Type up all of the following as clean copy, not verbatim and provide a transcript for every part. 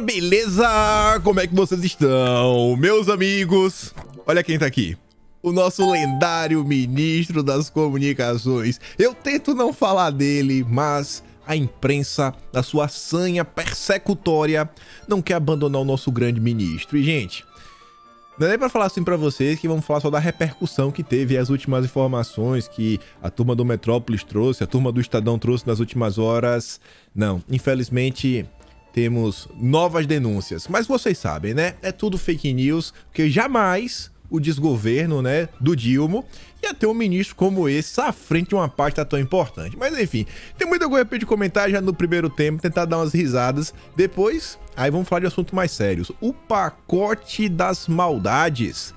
beleza? Como é que vocês estão, meus amigos? Olha quem tá aqui. O nosso lendário ministro das comunicações. Eu tento não falar dele, mas a imprensa, na sua sanha persecutória, não quer abandonar o nosso grande ministro. E, gente, não é nem pra falar assim pra vocês que vamos falar só da repercussão que teve as últimas informações que a turma do Metrópolis trouxe, a turma do Estadão trouxe nas últimas horas. Não, infelizmente temos novas denúncias. Mas vocês sabem, né? É tudo fake news, porque jamais o desgoverno, né, do Dilma ia ter um ministro como esse à frente de uma pasta tão importante. Mas enfim, tem muita coisa pra gente comentar já no primeiro tempo, tentar dar umas risadas. Depois, aí vamos falar de assuntos mais sérios. O pacote das maldades.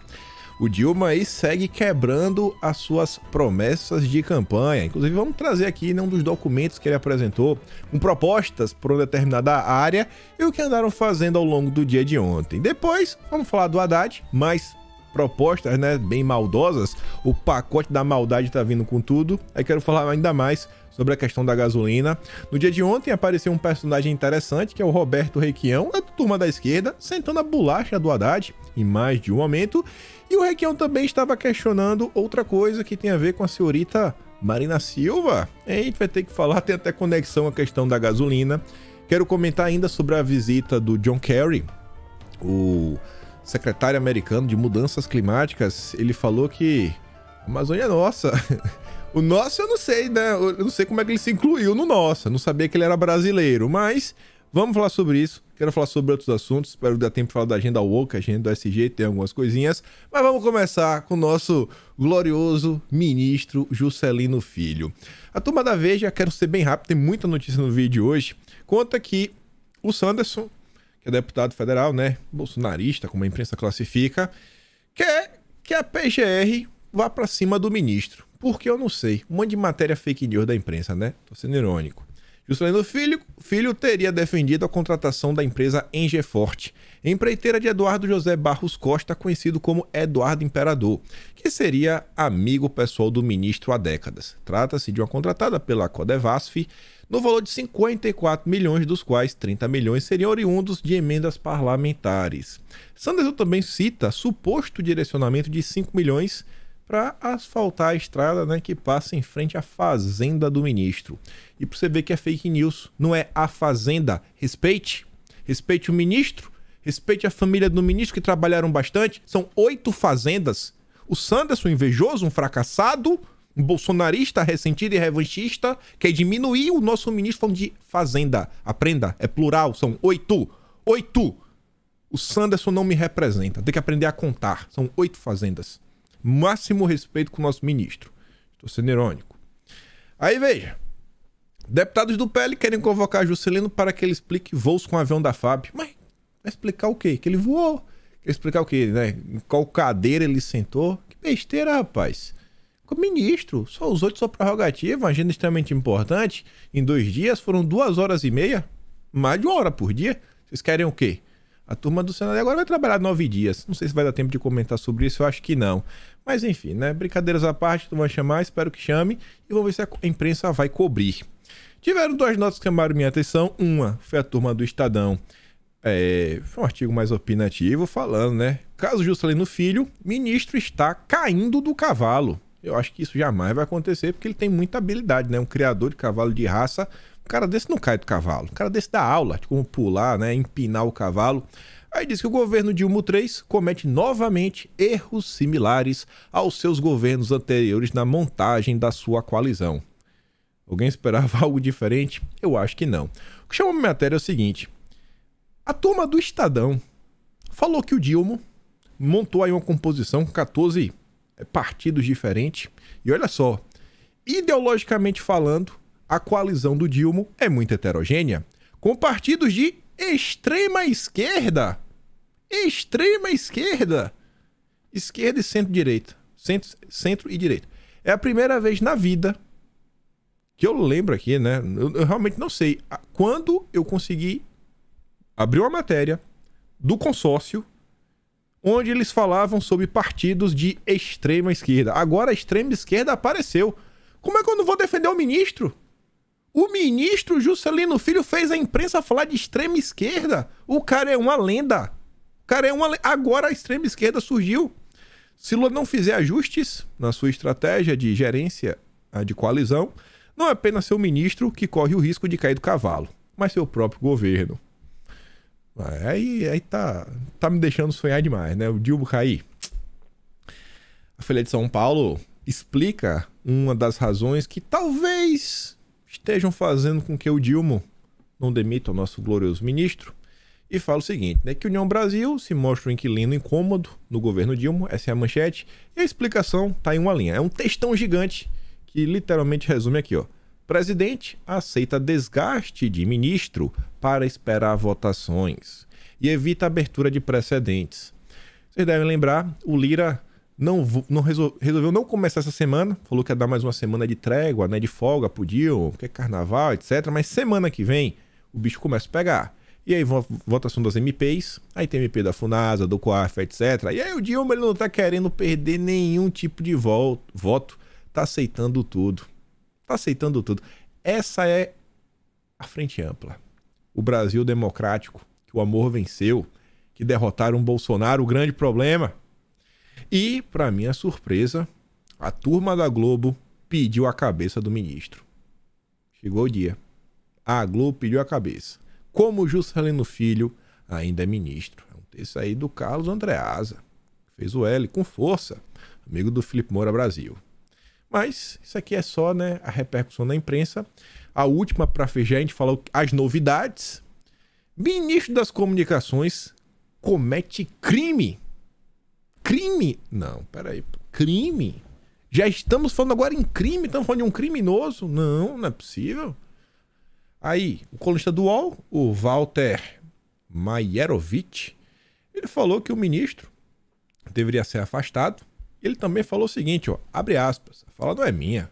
O Dilma aí segue quebrando as suas promessas de campanha. Inclusive, vamos trazer aqui um dos documentos que ele apresentou com propostas para uma determinada área e o que andaram fazendo ao longo do dia de ontem. Depois, vamos falar do Haddad, mais propostas, né, bem maldosas. O pacote da maldade tá vindo com tudo. Aí quero falar ainda mais sobre a questão da gasolina. No dia de ontem apareceu um personagem interessante, que é o Roberto Requião, da turma da esquerda, sentando a bolacha do Haddad em mais de um momento. E o Requião também estava questionando outra coisa que tem a ver com a senhorita Marina Silva. A gente vai ter que falar, tem até conexão a questão da gasolina. Quero comentar ainda sobre a visita do John Kerry, o secretário americano de mudanças climáticas. Ele falou que a Amazônia é nossa. O nosso eu não sei, né? Eu não sei como é que ele se incluiu no nosso. Eu não sabia que ele era brasileiro, mas vamos falar sobre isso. Quero falar sobre outros assuntos. Espero dar tempo de falar da agenda woke, agenda do SG, tem algumas coisinhas. Mas vamos começar com o nosso glorioso ministro Juscelino Filho. A turma da Veja, quero ser bem rápido, tem muita notícia no vídeo de hoje. Conta que o Sanderson, que é deputado federal, né, bolsonarista, como a imprensa classifica, quer que a PGR vá pra cima do ministro. Porque eu não sei, um monte de matéria fake news da imprensa, né? Tô sendo irônico. Juscelino Filho teria defendido a contratação da empresa Engeforte, empreiteira de Eduardo José Barros Costa, conhecido como Eduardo Imperador, que seria amigo pessoal do ministro há décadas. Trata-se de uma contratada pela Codevasf, no valor de 54 milhões, dos quais 30 milhões seriam oriundos de emendas parlamentares. Sanderson também cita suposto direcionamento de 5 milhões para asfaltar a estrada, né, que passa em frente à fazenda do ministro. E para você ver que é fake news, não é a fazenda. Respeite o ministro, respeite a família do ministro, que trabalharam bastante. São 8 fazendas. O Sanderson, invejoso, um fracassado, um bolsonarista ressentido e revanchista, quer diminuir o nosso ministro falando de fazenda. Aprenda, é plural, são 8. 8! O Sanderson não me representa, tem que aprender a contar. São 8 fazendas. Máximo respeito com o nosso ministro. Estou sendo irônico. Aí veja, deputados do PL querem convocar Juscelino para que ele explique voos com o avião da FAB. Mas vai explicar o quê? Que ele voou. Quer explicar o quê, né? Em qual cadeira ele sentou? Que besteira, rapaz. O ministro só usou de sua prerrogativa, uma agenda extremamente importante. Em 2 dias foram 2h30, mais de 1 hora por dia. Vocês querem o quê? A turma do Senado agora vai trabalhar 9 dias. Não sei se vai dar tempo de comentar sobre isso, eu acho que não. Mas enfim, né? Brincadeiras à parte, tu vai chamar, espero que chame. E vamos ver se a imprensa vai cobrir. Tiveram 2 notas que chamaram minha atenção. Uma foi a turma do Estadão. Foi um artigo mais opinativo falando, né? Caso Juscelino Filho, ministro está caindo do cavalo. Eu acho que isso jamais vai acontecer, porque ele tem muita habilidade, né? Um criador de cavalo de raça. Um cara desse não cai do cavalo. Um cara desse dá aula de como pular, né? Empinar o cavalo. Aí diz que o governo Dilma III comete novamente erros similares aos seus governos anteriores na montagem da sua coalizão. Alguém esperava algo diferente? Eu acho que não. O que chama a matéria é o seguinte. A turma do Estadão falou que o Dilma montou aí uma composição com 14 partidos diferentes. E olha só, ideologicamente falando, a coalizão do Dilma é muito heterogênea, com partidos de extrema esquerda. Extrema esquerda. Esquerda e centro-direita. Centro e direita. É a primeira vez na vida que eu lembro aqui, né? Eu realmente não sei quando eu consegui abrir uma matéria do consórcio onde eles falavam sobre partidos de extrema esquerda. Agora a extrema esquerda apareceu. Como é que eu não vou defender o ministro? O ministro Juscelino Filho fez a imprensa falar de extrema esquerda. O cara é uma lenda. O cara é uma lenda. Agora a extrema esquerda surgiu. Se Lula não fizer ajustes na sua estratégia de gerência de coalizão, não é apenas seu ministro que corre o risco de cair do cavalo, mas seu próprio governo. Aí tá me deixando sonhar demais, né? O Dilma cair. A Folha de São Paulo explica uma das razões que talvez estejam fazendo com que o Dilma não demita o nosso glorioso ministro. E fala o seguinte, né? Que União Brasil se mostra um inquilino incômodo no governo Dilma. Essa é a manchete. E a explicação tá em uma linha. É um textão gigante que literalmente resume aqui, ó. Presidente aceita desgaste de ministro para esperar votações e evita abertura de precedentes. Vocês devem lembrar, o Lira resolveu não começar essa semana, falou que ia dar mais uma semana de trégua, né, de folga pro Dilma, porque é carnaval, etc. Mas semana que vem o bicho começa a pegar. E aí votação das MPs, aí tem MP da FUNASA, do COAF, etc. E aí o Dilma ele não tá querendo perder nenhum tipo de voto, tá aceitando tudo. Tá aceitando tudo. Essa é a frente ampla. O Brasil democrático, que o amor venceu, que derrotaram o Bolsonaro, o grande problema. E, para minha surpresa, a turma da Globo pediu a cabeça do ministro. Chegou o dia. A Globo pediu a cabeça. Como Juscelino Filho ainda é ministro. É um texto aí do Carlos Andreasa. Fez o L com força. Amigo do Felipe Moura Brasil. Mas isso aqui é só, né, a repercussão da imprensa. A última para fechar, a gente falou as novidades. Ministro das Comunicações comete crime. Crime? Não, peraí. Crime? Já estamos falando agora em crime? Estamos falando de um criminoso? Não, não é possível. Aí, o colunista do UOL, o Walter Maierovitch, ele falou que o ministro deveria ser afastado. Ele também falou o seguinte, ó, abre aspas, a fala não é minha.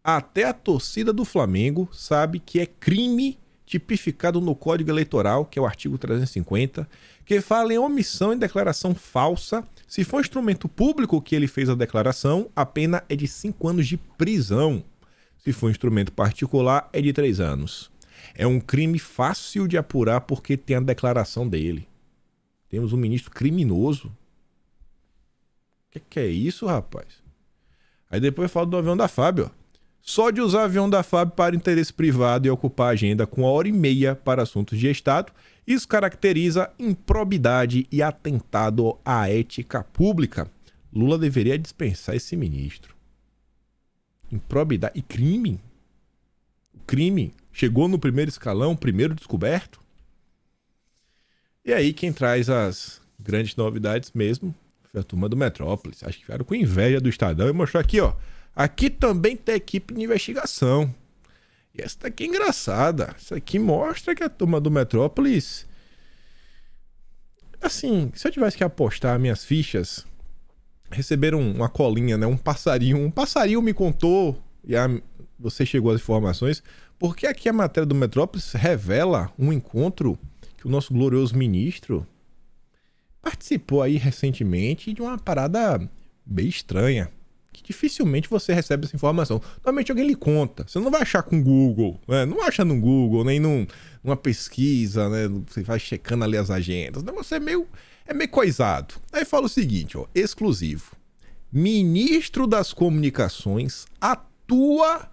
Até a torcida do Flamengo sabe que é crime tipificado no Código Eleitoral, que é o artigo 350, que fala em omissão e declaração falsa. Se for instrumento público que ele fez a declaração, a pena é de 5 anos de prisão. Se for instrumento particular, é de 3 anos. É um crime fácil de apurar porque tem a declaração dele. Temos um ministro criminoso. Que é isso, rapaz? Aí depois fala do avião da FAB, ó. Só de usar avião da FAB para interesse privado e ocupar a agenda com 1h30 para assuntos de Estado, isso caracteriza improbidade e atentado à ética pública. Lula deveria dispensar esse ministro. Improbidade e crime? O crime chegou no primeiro escalão, primeiro descoberto? E aí quem traz as grandes novidades mesmo foi a turma do Metrópolis. Acho que ficaram com inveja do Estadão e mostrou aqui, ó. Aqui também tem equipe de investigação. E essa daqui é engraçada. Isso aqui mostra que a turma do Metrópolis... Assim, se eu tivesse que apostar minhas fichas, receberam uma colinha, né? Um passarinho. Um passarinho me contou, e você chegou às informações, porque aqui a matéria do Metrópolis revela um encontro que o nosso glorioso ministro participou aí recentemente de uma parada bem estranha, que dificilmente você recebe essa informação. Normalmente alguém lhe conta. Você não vai achar com o Google, né? Não acha no Google, nem numa pesquisa, né? Você vai checando ali as agendas. O negócio é meio coisado. Aí fala o seguinte, ó, exclusivo. Ministro das Comunicações atua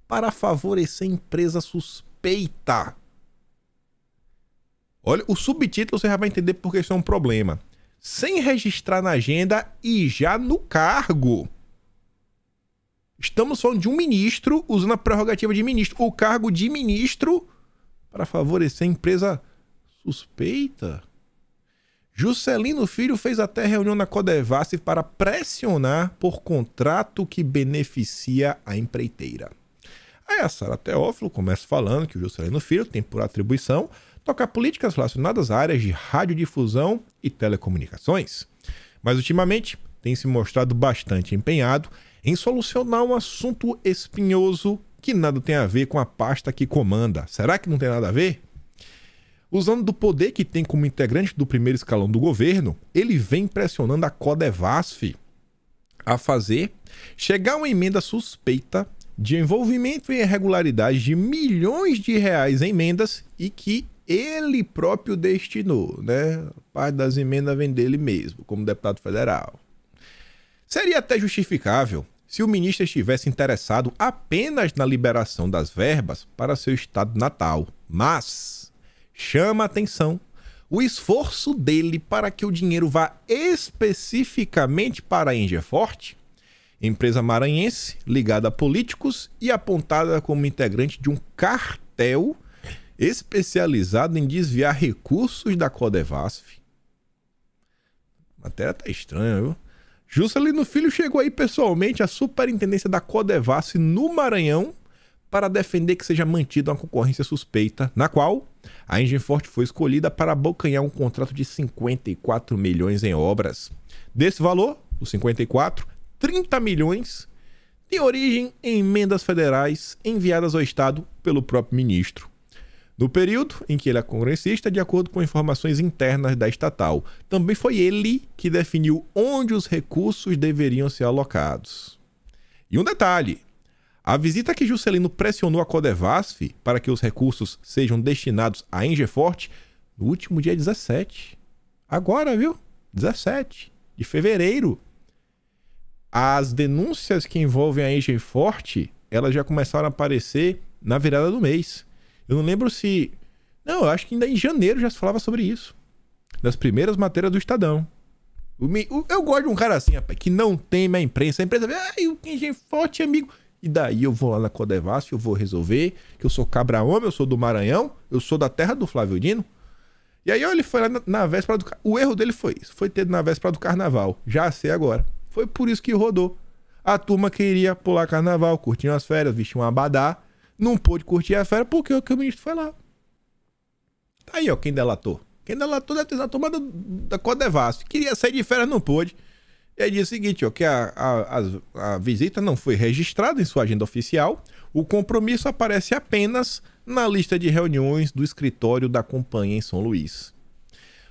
para favorecer empresa suspeita. Olha, o subtítulo você já vai entender porque isso é um problema. Sem registrar na agenda e já no cargo. Estamos falando de um ministro usando a prerrogativa de ministro. O cargo de ministro para favorecer a empresa suspeita. Juscelino Filho fez até reunião na Codevasf para pressionar por contrato que beneficia a empreiteira. Aí a Sara Teófilo começa falando que o Juscelino Filho tem por atribuição tocar políticas relacionadas a áreas de radiodifusão e telecomunicações. Mas ultimamente tem se mostrado bastante empenhado em solucionar um assunto espinhoso que nada tem a ver com a pasta que comanda. Será que não tem nada a ver? Usando do poder que tem como integrante do primeiro escalão do governo, ele vem pressionando a Codevasf a fazer chegar uma emenda suspeita de envolvimento em irregularidades de milhões de reais em emendas e que ele próprio destinou, né? Parte das emendas vem dele mesmo, como deputado federal. Seria até justificável se o ministro estivesse interessado apenas na liberação das verbas para seu estado natal, mas chama a atenção o esforço dele para que o dinheiro vá especificamente para a Engeforte, empresa maranhense ligada a políticos e apontada como integrante de um cartel especializado em desviar recursos da Codevasf. A matéria tá estranha, viu? Juscelino Filho chegou aí pessoalmente à superintendência da Codevasf no Maranhão para defender que seja mantida uma concorrência suspeita, na qual a Engeforte foi escolhida para abocanhar um contrato de 54 milhões em obras. Desse valor, os 54, 30 milhões tem origem em emendas federais enviadas ao Estado pelo próprio ministro. No período em que ele é congressista, de acordo com informações internas da estatal, também foi ele que definiu onde os recursos deveriam ser alocados. E um detalhe, a visita que Juscelino pressionou a Codevasf para que os recursos sejam destinados à Engeforte no último dia 17. Agora, viu? 17 de fevereiro. As denúncias que envolvem a Engeforte, elas já começaram a aparecer na virada do mês. Eu não lembro se... Não, eu acho que ainda em janeiro já se falava sobre isso. Das primeiras matérias do Estadão. Eu gosto de um cara assim, rapaz, que não teme a imprensa. A imprensa vê, o Engeforte, amigo. E daí eu vou lá na Codevasf, eu vou resolver, que eu sou cabra-homem, eu sou do Maranhão, eu sou da terra do Flávio Dino. E aí ele foi lá na véspera do... O erro dele foi isso, foi ter na véspera do carnaval. Já sei agora. Foi por isso que rodou. A turma queria pular carnaval, curtir as férias, vestir um abadá. Não pôde curtir a férias porque o ministro foi lá. Tá aí, ó, quem delatou. Quem delatou deve ter na tomada da Codevasf. Queria sair de férias, não pôde. E aí diz o seguinte, ó, que a visita não foi registrada em sua agenda oficial. O compromisso aparece apenas na lista de reuniões do escritório da companhia em São Luís.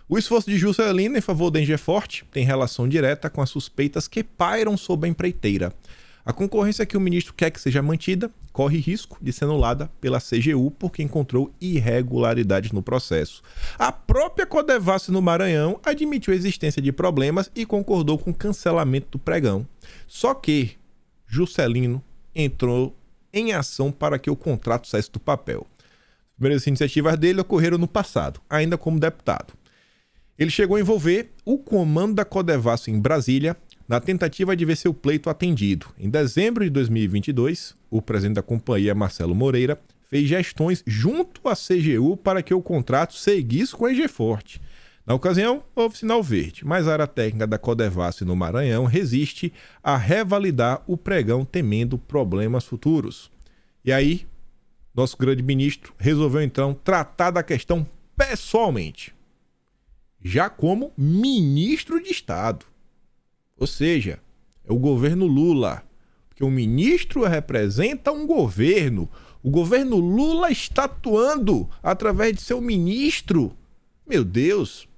O esforço de Juscelino em favor da Engeforte tem relação direta com as suspeitas que pairam sobre a empreiteira. A concorrência que o ministro quer que seja mantida corre risco de ser anulada pela CGU porque encontrou irregularidades no processo. A própria Codevasf no Maranhão admitiu a existência de problemas e concordou com o cancelamento do pregão. Só que Juscelino entrou em ação para que o contrato saísse do papel. As primeiras iniciativas dele ocorreram no passado, ainda como deputado. Ele chegou a envolver o comando da Codevasf em Brasília na tentativa de ver seu pleito atendido. Em dezembro de 2022, o presidente da companhia, Marcelo Moreira, fez gestões junto à CGU para que o contrato seguisse com a Engeforte. Na ocasião, houve sinal verde, mas a área técnica da Codevasf no Maranhão resiste a revalidar o pregão temendo problemas futuros. E aí, nosso grande ministro resolveu então tratar da questão pessoalmente, já como ministro de Estado. Ou seja, é o governo Lula, porque o ministro representa um governo. O governo Lula está atuando através de seu ministro. Meu Deus,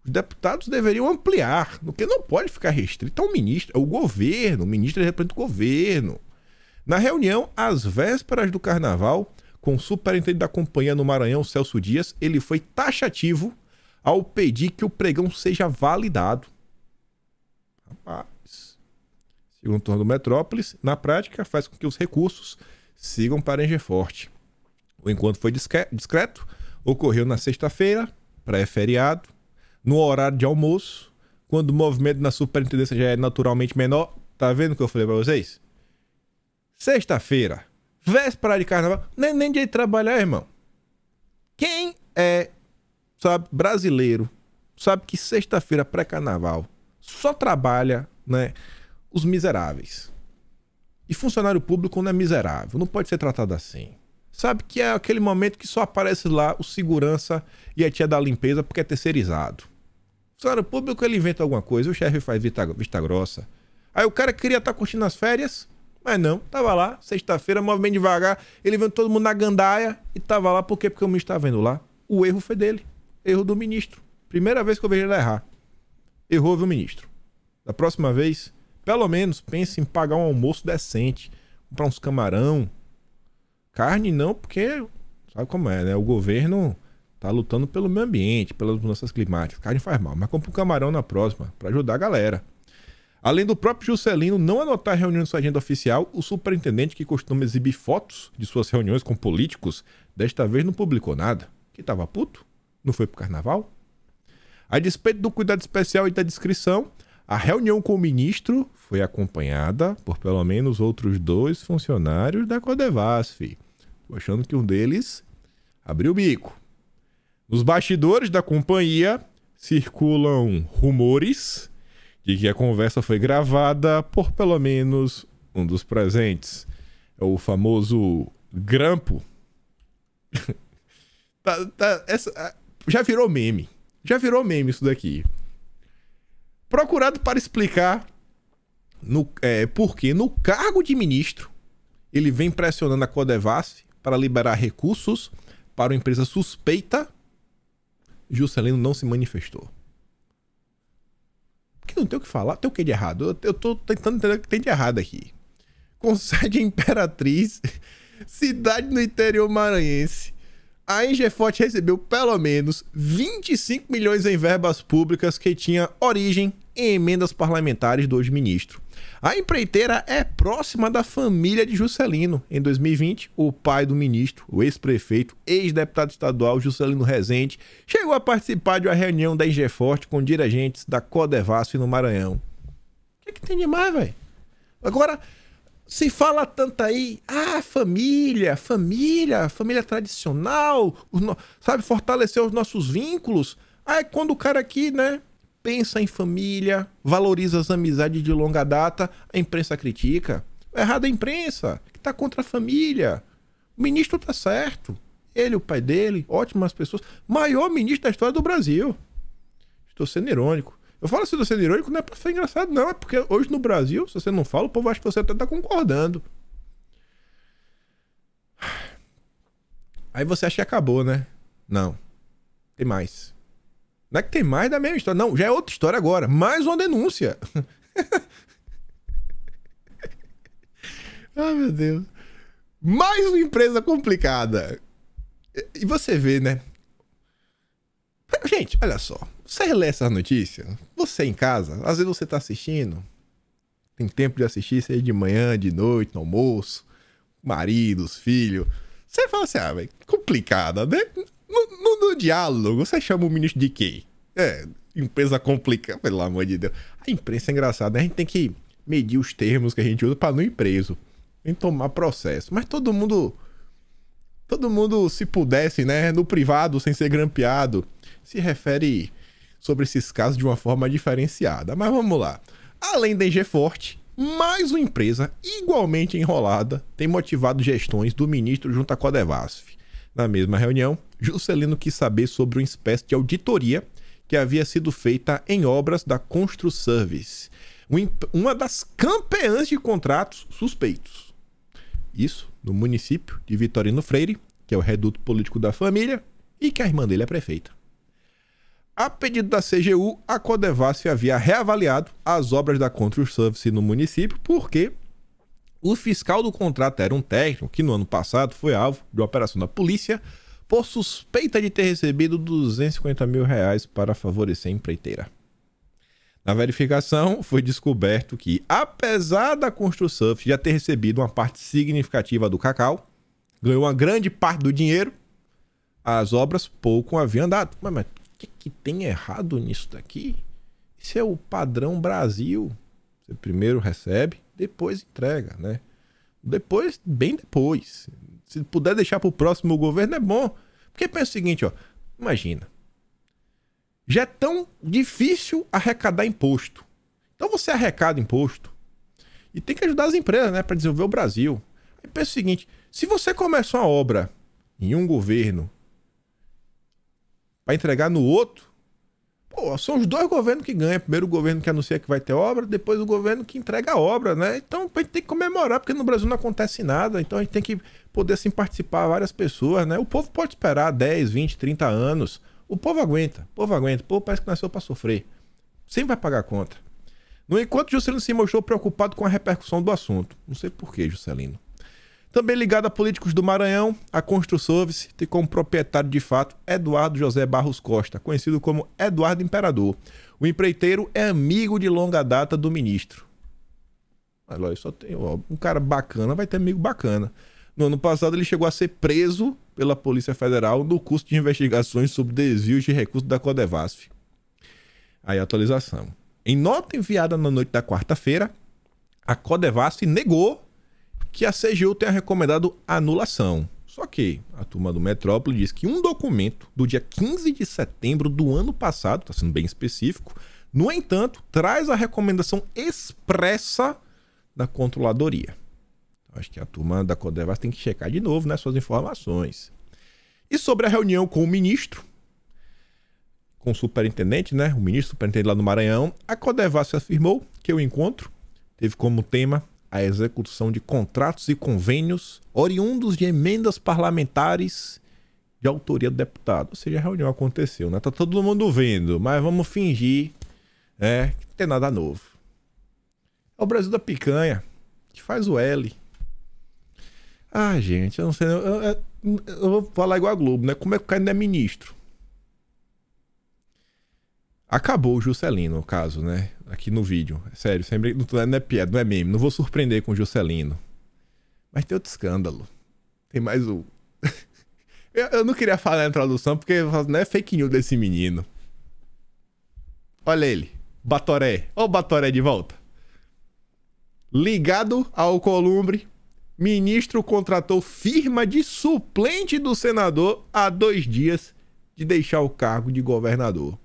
os deputados deveriam ampliar, porque não pode ficar restrito ao ministro, é o governo, o ministro representa o governo. Na reunião, às vésperas do carnaval, com o superintendente da companhia no Maranhão, Celso Dias, ele foi taxativo ao pedir que o pregão seja validado. Rapaz, segundo o turno do Metrópolis, na prática faz com que os recursos sigam para a Engeforte. O encontro foi discreto, ocorreu na sexta-feira, pré-feriado, no horário de almoço, quando o movimento na superintendência já é naturalmente menor. Tá vendo o que eu falei para vocês? Sexta-feira, véspera de carnaval, nem dia de trabalhar, irmão. Quem é, sabe, brasileiro, sabe que sexta-feira pré-carnaval só trabalha, né, os miseráveis. E funcionário público não é miserável, não pode ser tratado assim. Sabe que é aquele momento que só aparece lá o segurança e a tia da limpeza porque é terceirizado. O funcionário público, ele inventa alguma coisa, o chefe faz vista grossa. Aí o cara queria estar curtindo as férias, mas não, tava lá, sexta-feira, movimento devagar, ele vendo todo mundo na gandaia e tava lá, por quê? Porque o ministro estava vendo lá. O erro foi dele, erro do ministro. Primeira vez que eu vejo ele errar. Errou, viu, ministro? Da próxima vez, pelo menos pense em pagar um almoço decente, comprar uns camarão. Carne não, porque sabe como é, né? O governo tá lutando pelo meio ambiente, pelas mudanças climáticas. Carne faz mal, mas compra um camarão na próxima, para ajudar a galera. Além do próprio Juscelino não anotar a reunião em sua agenda oficial, o superintendente, que costuma exibir fotos de suas reuniões com políticos, desta vez não publicou nada. Que tava puto? Não foi pro carnaval? A despeito do cuidado especial e da discrição, a reunião com o ministro foi acompanhada por pelo menos outros 2 funcionários da Codevasf. Tô achando que um deles abriu o bico. Nos bastidores da companhia circulam rumores de que a conversa foi gravada por pelo menos um dos presentes. É o famoso Grampo. Já virou meme. Já virou meme isso daqui. Procurado para explicar porque no cargo de ministro ele vem pressionando a Codevasf para liberar recursos para uma empresa suspeita. Juscelino não se manifestou. Porque não tem o que falar, tem o que de errado. Eu tô tentando entender o que tem de errado aqui. Com sede em Imperatriz, cidade no interior maranhense, a Engeforte recebeu pelo menos 25 milhões em verbas públicas que tinha origem em emendas parlamentares do hoje ministro. A empreiteira é próxima da família de Juscelino. Em 2020, o pai do ministro, o ex-prefeito, ex-deputado estadual Juscelino Rezende, chegou a participar de uma reunião da Engeforte com dirigentes da Codevasf no Maranhão. O que tem de mais, velho? Agora, se fala tanto aí, família tradicional, sabe, fortalecer os nossos vínculos. Aí quando o cara aqui, né, pensa em família, valoriza as amizades de longa data, a imprensa critica. É errado a imprensa, que tá contra a família. O ministro tá certo. Ele, o pai dele, ótimas pessoas. Maior ministro da história do Brasil. Estou sendo irônico. Eu falo assim, estou sendo irônico, não é pra ser engraçado, não. É porque hoje no Brasil, se você não fala, o povo acha que você até tá concordando. Aí você acha que acabou, né? Não. Tem mais. Não é que tem mais da mesma história. Não, já é outra história agora. Mais uma denúncia. Ai, meu Deus. Mais uma empresa complicada. E você vê, né? Gente, olha só. Você lê essa notícia, você em casa, às vezes você tá assistindo, tem tempo de assistir, seja de manhã, de noite, no almoço, maridos, filhos. Você fala assim, velho, complicada, né? No diálogo, você chama o ministro de quê? Empresa complicada, pelo amor de Deus. A imprensa é engraçada, né? A gente tem que medir os termos que a gente usa pra não ir preso, nem tomar processo. Mas todo mundo, se pudesse, né, no privado, sem ser grampeado, se refere sobre esses casos de uma forma diferenciada. Mas vamos lá. Além da Engeforte, mais uma empresa igualmente enrolada tem motivado gestões do ministro junto à Codevasf. Na mesma reunião, Juscelino quis saber sobre uma espécie de auditoria que havia sido feita em obras da Construservice, uma das campeãs de contratos suspeitos. Isso no município de Vitorino Freire, que é o reduto político da família, e que a irmã dele é prefeita. A pedido da CGU, a Codevasf havia reavaliado as obras da Construservice no município porque o fiscal do contrato era um técnico que no ano passado foi alvo de uma operação da polícia por suspeita de ter recebido R$250 mil para favorecer a empreiteira. Na verificação, foi descoberto que, apesar da Construservice já ter recebido uma parte significativa do cacau, ganhou uma grande parte do dinheiro, as obras pouco haviam andado. Mas o que tem errado nisso daqui? Isso é o padrão Brasil. Você primeiro recebe, depois entrega, né? Depois, bem depois. Se puder deixar para o próximo governo é bom. Porque pensa o seguinte, ó. Imagina. Já é tão difícil arrecadar imposto. Então você arrecada imposto e tem que ajudar as empresas, né, para desenvolver o Brasil. Aí pensa o seguinte, se você começa uma obra em um governo para entregar no outro, pô, são os dois governos que ganham. Primeiro o governo que anuncia que vai ter obra, depois o governo que entrega a obra, né? Então a gente tem que comemorar, porque no Brasil não acontece nada. Então a gente tem que poder assim participar várias pessoas, né? O povo pode esperar 10, 20, 30 anos. O povo aguenta, o povo parece que nasceu para sofrer. Sempre vai pagar a conta. No encontro, Juscelino se mostrou preocupado com a repercussão do assunto. Não sei por que, Juscelino. Também ligado a políticos do Maranhão, a Construservice tem como proprietário de fato Eduardo José Barros Costa, conhecido como Eduardo Imperador. O empreiteiro é amigo de longa data do ministro. Mas olha, só tem um cara bacana, vai ter amigo bacana. No ano passado, ele chegou a ser preso pela Polícia Federal no curso de investigações sobre desvios de recursos da Codevasf. Aí, atualização. Em nota enviada na noite da quarta-feira, a Codevasf negou que a CGU tenha recomendado anulação. Só que a turma do Metrópole diz que um documento do dia 15 de setembro do ano passado, está sendo bem específico, no entanto, traz a recomendação expressa da controladoria. Acho que a turma da Codevasf tem que checar de novo, né, suas informações. E sobre a reunião com o ministro, com o superintendente, né, o ministro superintendente lá no Maranhão, a Codevasf afirmou que o encontro teve como tema a execução de contratos e convênios oriundos de emendas parlamentares de autoria do deputado. Ou seja, a reunião aconteceu, né? Tá todo mundo vendo, mas vamos fingir, que não tem nada novo. É o Brasil da picanha, que faz o L. Ah, gente, eu não sei. Eu vou falar igual a Globo, né? Como é que o cara não é ministro? Acabou o Juscelino, no caso, né? Aqui no vídeo. Sério, sempre, não é piada, não é meme. Não vou surpreender com o Juscelino. Mas tem outro escândalo. Tem mais um. Eu não queria falar na introdução porque não é fake news desse menino. Olha ele. Batoré. Olha o Batoré de volta. Ligado ao Alcolumbre, ministro contratou firma de suplente do senador há 2 dias de deixar o cargo de governador.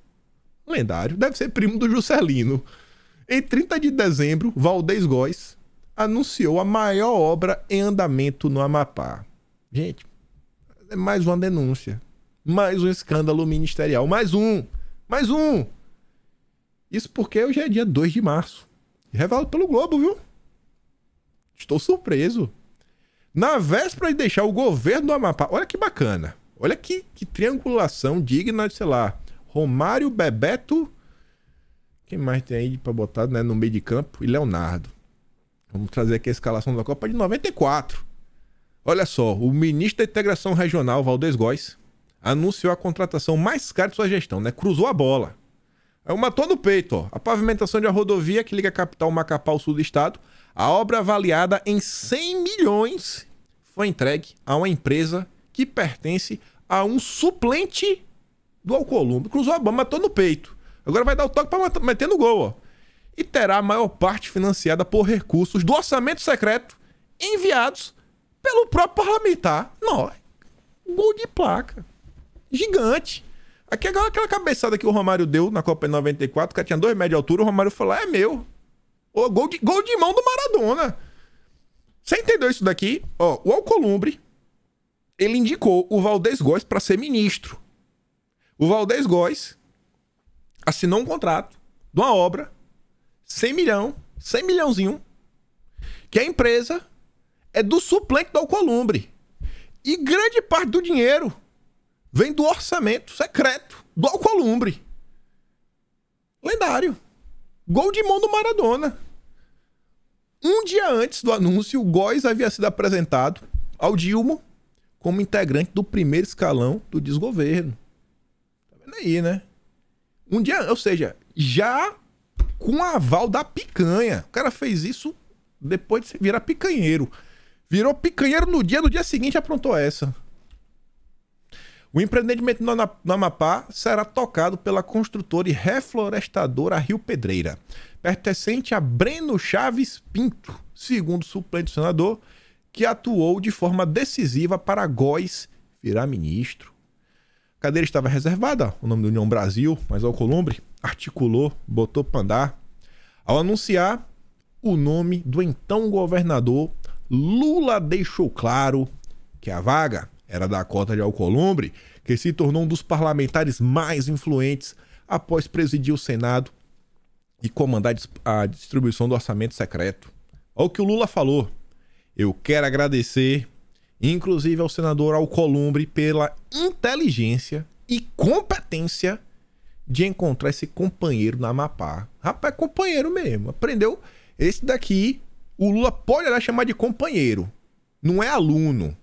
Lendário, deve ser primo do Juscelino. Em 30 de dezembro, Valdez Góes anunciou a maior obra em andamento no Amapá. Gente, é mais uma denúncia. Mais um escândalo ministerial. Mais um. Isso porque hoje é dia 2 de março. Revelado pelo Globo, viu? Estou surpreso. Na véspera de deixar o governo do Amapá. Olha que bacana. Olha que triangulação digna de, sei lá, Romário, Bebeto, quem mais tem aí pra botar, né, no meio de campo? E Leonardo. Vamos trazer aqui a escalação da Copa de 94. Olha só, o ministro da Integração Regional, Valdez Góes, anunciou a contratação mais cara de sua gestão, né? Cruzou a bola. Aí matou no peito, ó. A pavimentação de uma rodovia que liga a capital Macapá ao sul do estado. A obra avaliada em 100 milhões foi entregue a uma empresa que pertence a um suplente do Alcolumbre. Cruzou a bola, matou no peito. Agora vai dar o toque para meter no gol, ó. E terá a maior parte financiada por recursos do orçamento secreto enviados pelo próprio parlamentar. Não, gol de placa. Gigante. Aqui agora aquela cabeçada que o Romário deu na Copa de 94, o cara tinha 2 metros de altura, o Romário falou, é meu. Ô, gol de mão do Maradona. Você entendeu isso daqui? Ó, o Alcolumbre, ele indicou o Valdez Góes para ser ministro. O Valdez Góes assinou um contrato de uma obra, 100 milhãozinho, que a empresa é do suplente do Alcolumbre. E grande parte do dinheiro vem do orçamento secreto do Alcolumbre. Lendário. Gol de mão do Maradona. Um dia antes do anúncio, o Góes havia sido apresentado ao Dilma como integrante do primeiro escalão do desgoverno. Aí, né? Um dia, ou seja, já com aval da picanha. O cara fez isso depois de virar picanheiro. Virou picanheiro no dia seguinte aprontou essa. O empreendimento no Amapá será tocado pela construtora e reflorestadora Rio Pedreira, pertencente a Breno Chaves Pinto, segundo o suplente do senador, que atuou de forma decisiva para Góes virar ministro. A cadeira estava reservada, o nome do União Brasil, mas o Alcolumbre articulou, botou para andar. Ao anunciar o nome do então governador, Lula deixou claro que a vaga era da cota de Alcolumbre, que se tornou um dos parlamentares mais influentes após presidir o Senado e comandar a distribuição do orçamento secreto. Olha o que o Lula falou. Eu quero agradecer, inclusive ao senador Alcolumbre, pela inteligência e competência de encontrar esse companheiro na Amapá. Rapaz, é companheiro mesmo. Aprendeu? Esse daqui, o Lula pode olhar chamar de companheiro. Não é aluno.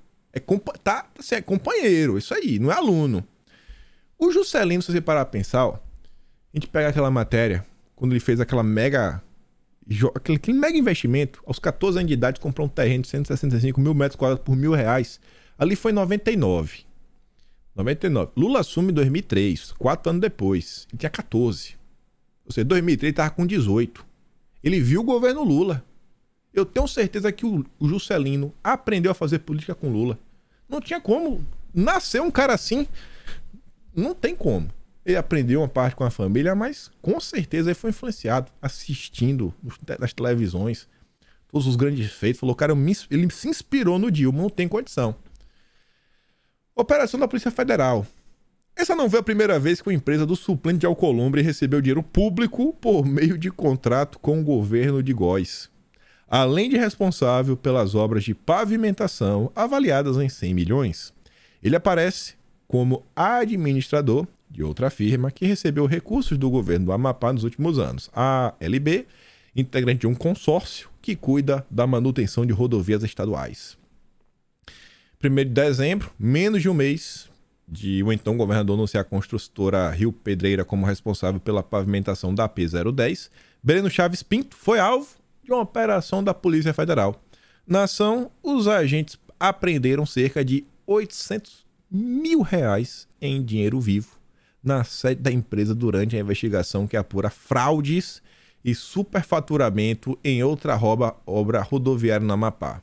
Tá assim, é companheiro. Isso aí, não é aluno. O Juscelino, se você parar pra pensar, ó, a gente pega aquela matéria, quando ele fez aquele mega investimento, aos 14 anos de idade, comprou um terreno de 165 mil metros quadrados por R$1.000. Ali foi em 99. Lula assume em 2003, 4 anos depois. Ele tinha 14. Ou seja, em 2003 ele estava com 18. Ele viu o governo Lula. Eu tenho certeza que o Juscelino aprendeu a fazer política com Lula. Não tinha como nascer um cara assim. Não tem como. Ele aprendeu uma parte com a família, mas com certeza ele foi influenciado, assistindo nas televisões, todos os grandes feitos. Falou, cara, ele se inspirou no Dilma, não tem condição. Operação da Polícia Federal. Essa não foi a primeira vez que uma empresa do suplente de Alcolumbre recebeu dinheiro público por meio de contrato com o governo de Góes. Além de responsável pelas obras de pavimentação avaliadas em 100 milhões, ele aparece como administrador de outra firma que recebeu recursos do governo do Amapá nos últimos anos. A LB, integrante de um consórcio que cuida da manutenção de rodovias estaduais. 1º de dezembro, menos de um mês de o então governador anunciar a construtora Rio Pedreira como responsável pela pavimentação da AP010, Breno Chaves Pinto foi alvo de uma operação da Polícia Federal. Na ação, os agentes apreenderam cerca de R$800 mil em dinheiro vivo na sede da empresa durante a investigação que apura fraudes e superfaturamento em outra obra rodoviária no Amapá.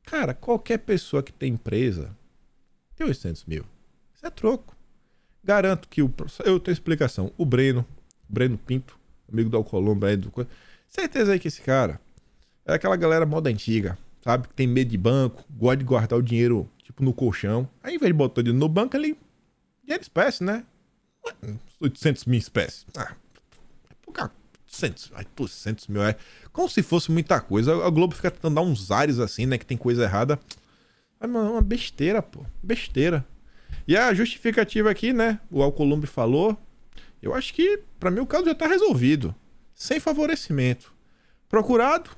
Cara, qualquer pessoa que tem empresa tem 800 mil. Isso é troco. Garanto que eu tenho explicação. O Breno Pinto, amigo do Alcolumbre, certeza aí que esse cara é aquela galera moda antiga, sabe? Que tem medo de banco, gosta de guardar o dinheiro tipo no colchão. Aí, em vez de botar o dinheiro no banco, ele dinheiro espécie, né? 800 mil espécie. Pouca 800 mil é como se fosse muita coisa. A Globo fica tentando dar uns ares assim, né? Que tem coisa errada. É uma besteira, pô. Besteira. E a justificativa aqui, né? O Alcolumbre falou. Eu acho que, pra mim, o caso já tá resolvido. Sem favorecimento. Procurado,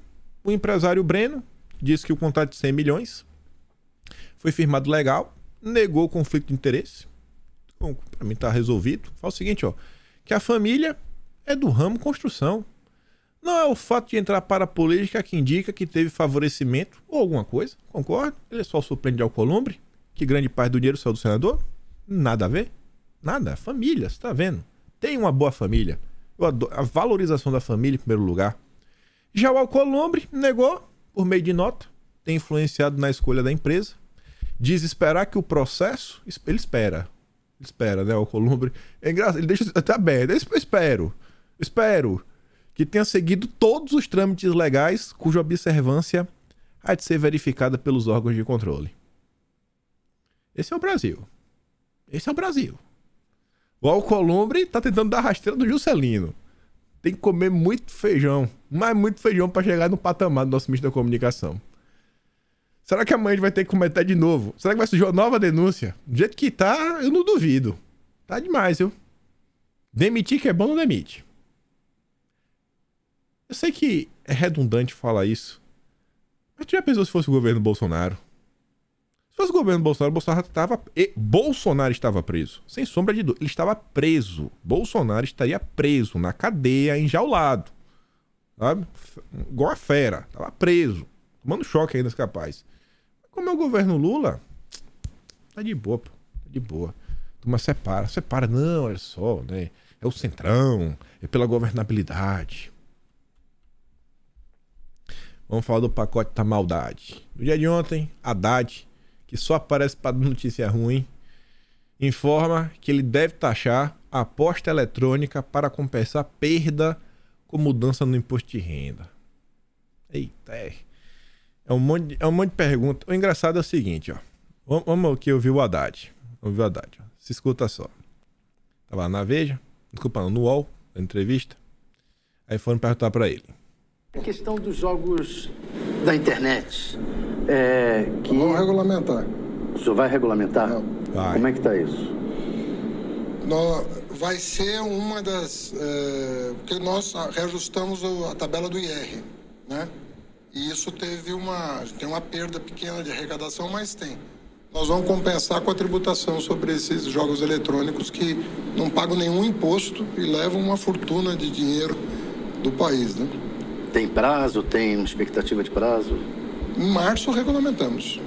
o empresário Breno disse que o contrato de 100 milhões foi firmado legal, negou o conflito de interesse. Bom, pra mim tá resolvido. Fala o seguinte, ó. Que a família é do ramo construção. Não é o fato de entrar para a política que indica que teve favorecimento ou alguma coisa. Concordo? Ele é só o suplente de Alcolumbre, que grande parte do dinheiro saiu do senador. Nada a ver. Nada. Família, você tá vendo? Tem uma boa família. Eu adoro a valorização da família em primeiro lugar. Já o Alcolumbre negou por meio de nota. Tem influenciado na escolha da empresa. Diz esperar que o processo... Ele espera, né, o Alcolumbre. É engraçado, ele deixa até aberto. Eu espero que tenha seguido todos os trâmites legais cuja observância há de ser verificada pelos órgãos de controle. Esse é o Brasil. Esse é o Brasil. O Alcolumbre tá tentando dar rasteira do Juscelino. Tem que comer muito feijão, mas muito feijão para chegar no patamar do nosso ministro da Comunicação. Será que amanhã a gente vai ter que cometer de novo? Será que vai surgir uma nova denúncia? Do jeito que tá, eu não duvido. Tá demais, viu? Demitir que é bom, não demite. Eu sei que é redundante falar isso, mas tu já pensou se fosse o governo Bolsonaro? Se fosse o governo Bolsonaro, Bolsonaro estava preso. Sem sombra de dúvida. Ele estava preso. Bolsonaro estaria preso na cadeia, enjaulado. Sabe? Igual a fera. Estava preso. Tomando choque ainda, capaz. Como é o governo Lula, tá de boa, pô. Tá de boa. Turma separa. Não, olha só, né? É o centrão. É pela governabilidade. Vamos falar do pacote da maldade. No dia de ontem, Haddad, que só aparece para dar notícia ruim, informa que ele deve taxar a aposta eletrônica para compensar perda com mudança no imposto de renda. Eita, é um monte de pergunta. O engraçado é o seguinte, ó. Vamos aqui ouvir o Haddad. Se escuta só. Tava lá na Veja, no UOL, na entrevista. Aí foram perguntar para ele. A questão dos jogos da internet. Vamos regulamentar. O senhor vai regulamentar? Não. Vai. Como é que está isso? Vai ser uma das... porque nós reajustamos a tabela do IR, né? E isso tem uma perda pequena de arrecadação, mas tem. Nós vamos compensar com a tributação sobre esses jogos eletrônicos que não pagam nenhum imposto e levam uma fortuna de dinheiro do país, né? Tem prazo? Tem expectativa de prazo? Em março regulamentamos.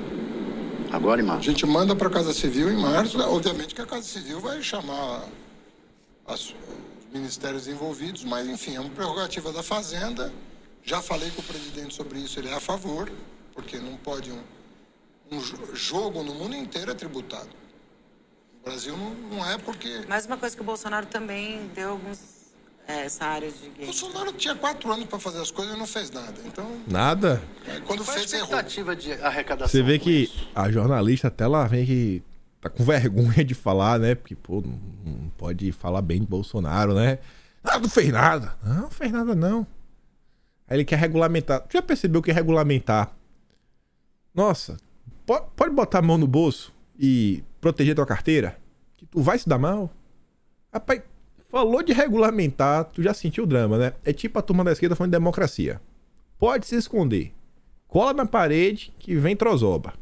Agora em março? A gente manda para a Casa Civil em março. Obviamente que a Casa Civil vai chamar os ministérios envolvidos, mas enfim, é uma prerrogativa da Fazenda. Já falei com o presidente sobre isso, ele é a favor, porque não pode um jogo no mundo inteiro é tributado. O Brasil não é porque... Mais uma coisa que o Bolsonaro também deu essa área de game. O Bolsonaro tinha 4 anos para fazer as coisas e não fez nada. Então, Nada? Quando Qual fez, a errou. expectativa de arrecadação? Você vê com que isso? a jornalista até lá vem que tá com vergonha de falar, né? Porque, pô, não pode falar bem de Bolsonaro, né? Ah, não fez nada. Não fez nada, não. Aí ele quer regulamentar. Tu já percebeu que regulamentar? Nossa, pode botar a mão no bolso e proteger tua carteira? Que tu vai se dar mal? Rapaz, falou de regulamentar, tu já sentiu o drama, né? É tipo a turma da esquerda falando de democracia. Pode se esconder. Cola na parede que vem trozoba.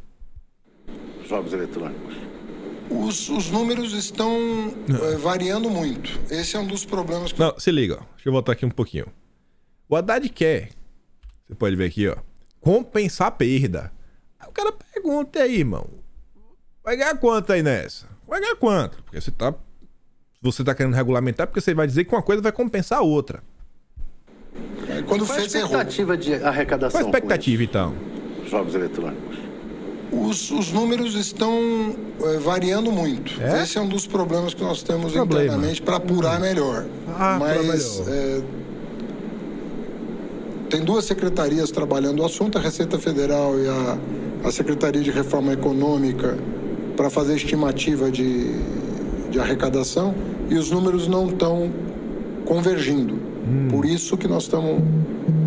Jogos eletrônicos. Os números estão variando muito. Esse é um dos problemas que... Não, se liga, ó. Deixa eu voltar aqui um pouquinho. O Haddad quer, você pode ver aqui, ó, compensar a perda. Aí o cara pergunta, e aí, irmão? Vai ganhar quanto aí nessa? Vai ganhar quanto? Porque você tá querendo regulamentar, porque você vai dizer que uma coisa vai compensar a outra. Quando Qual a fez, errou. expectativa de arrecadação? Qual a expectativa, então? Com jogos eletrônicos. Os números estão variando muito. É? Esse é um dos problemas que nós temos Problema. internamente para apurar melhor. Ah, apurar Mas melhor. tem 2 secretarias trabalhando o assunto, a Receita Federal e a Secretaria de Reforma Econômica, para fazer estimativa de arrecadação, e os números não estão convergindo. Por isso que nós estamos...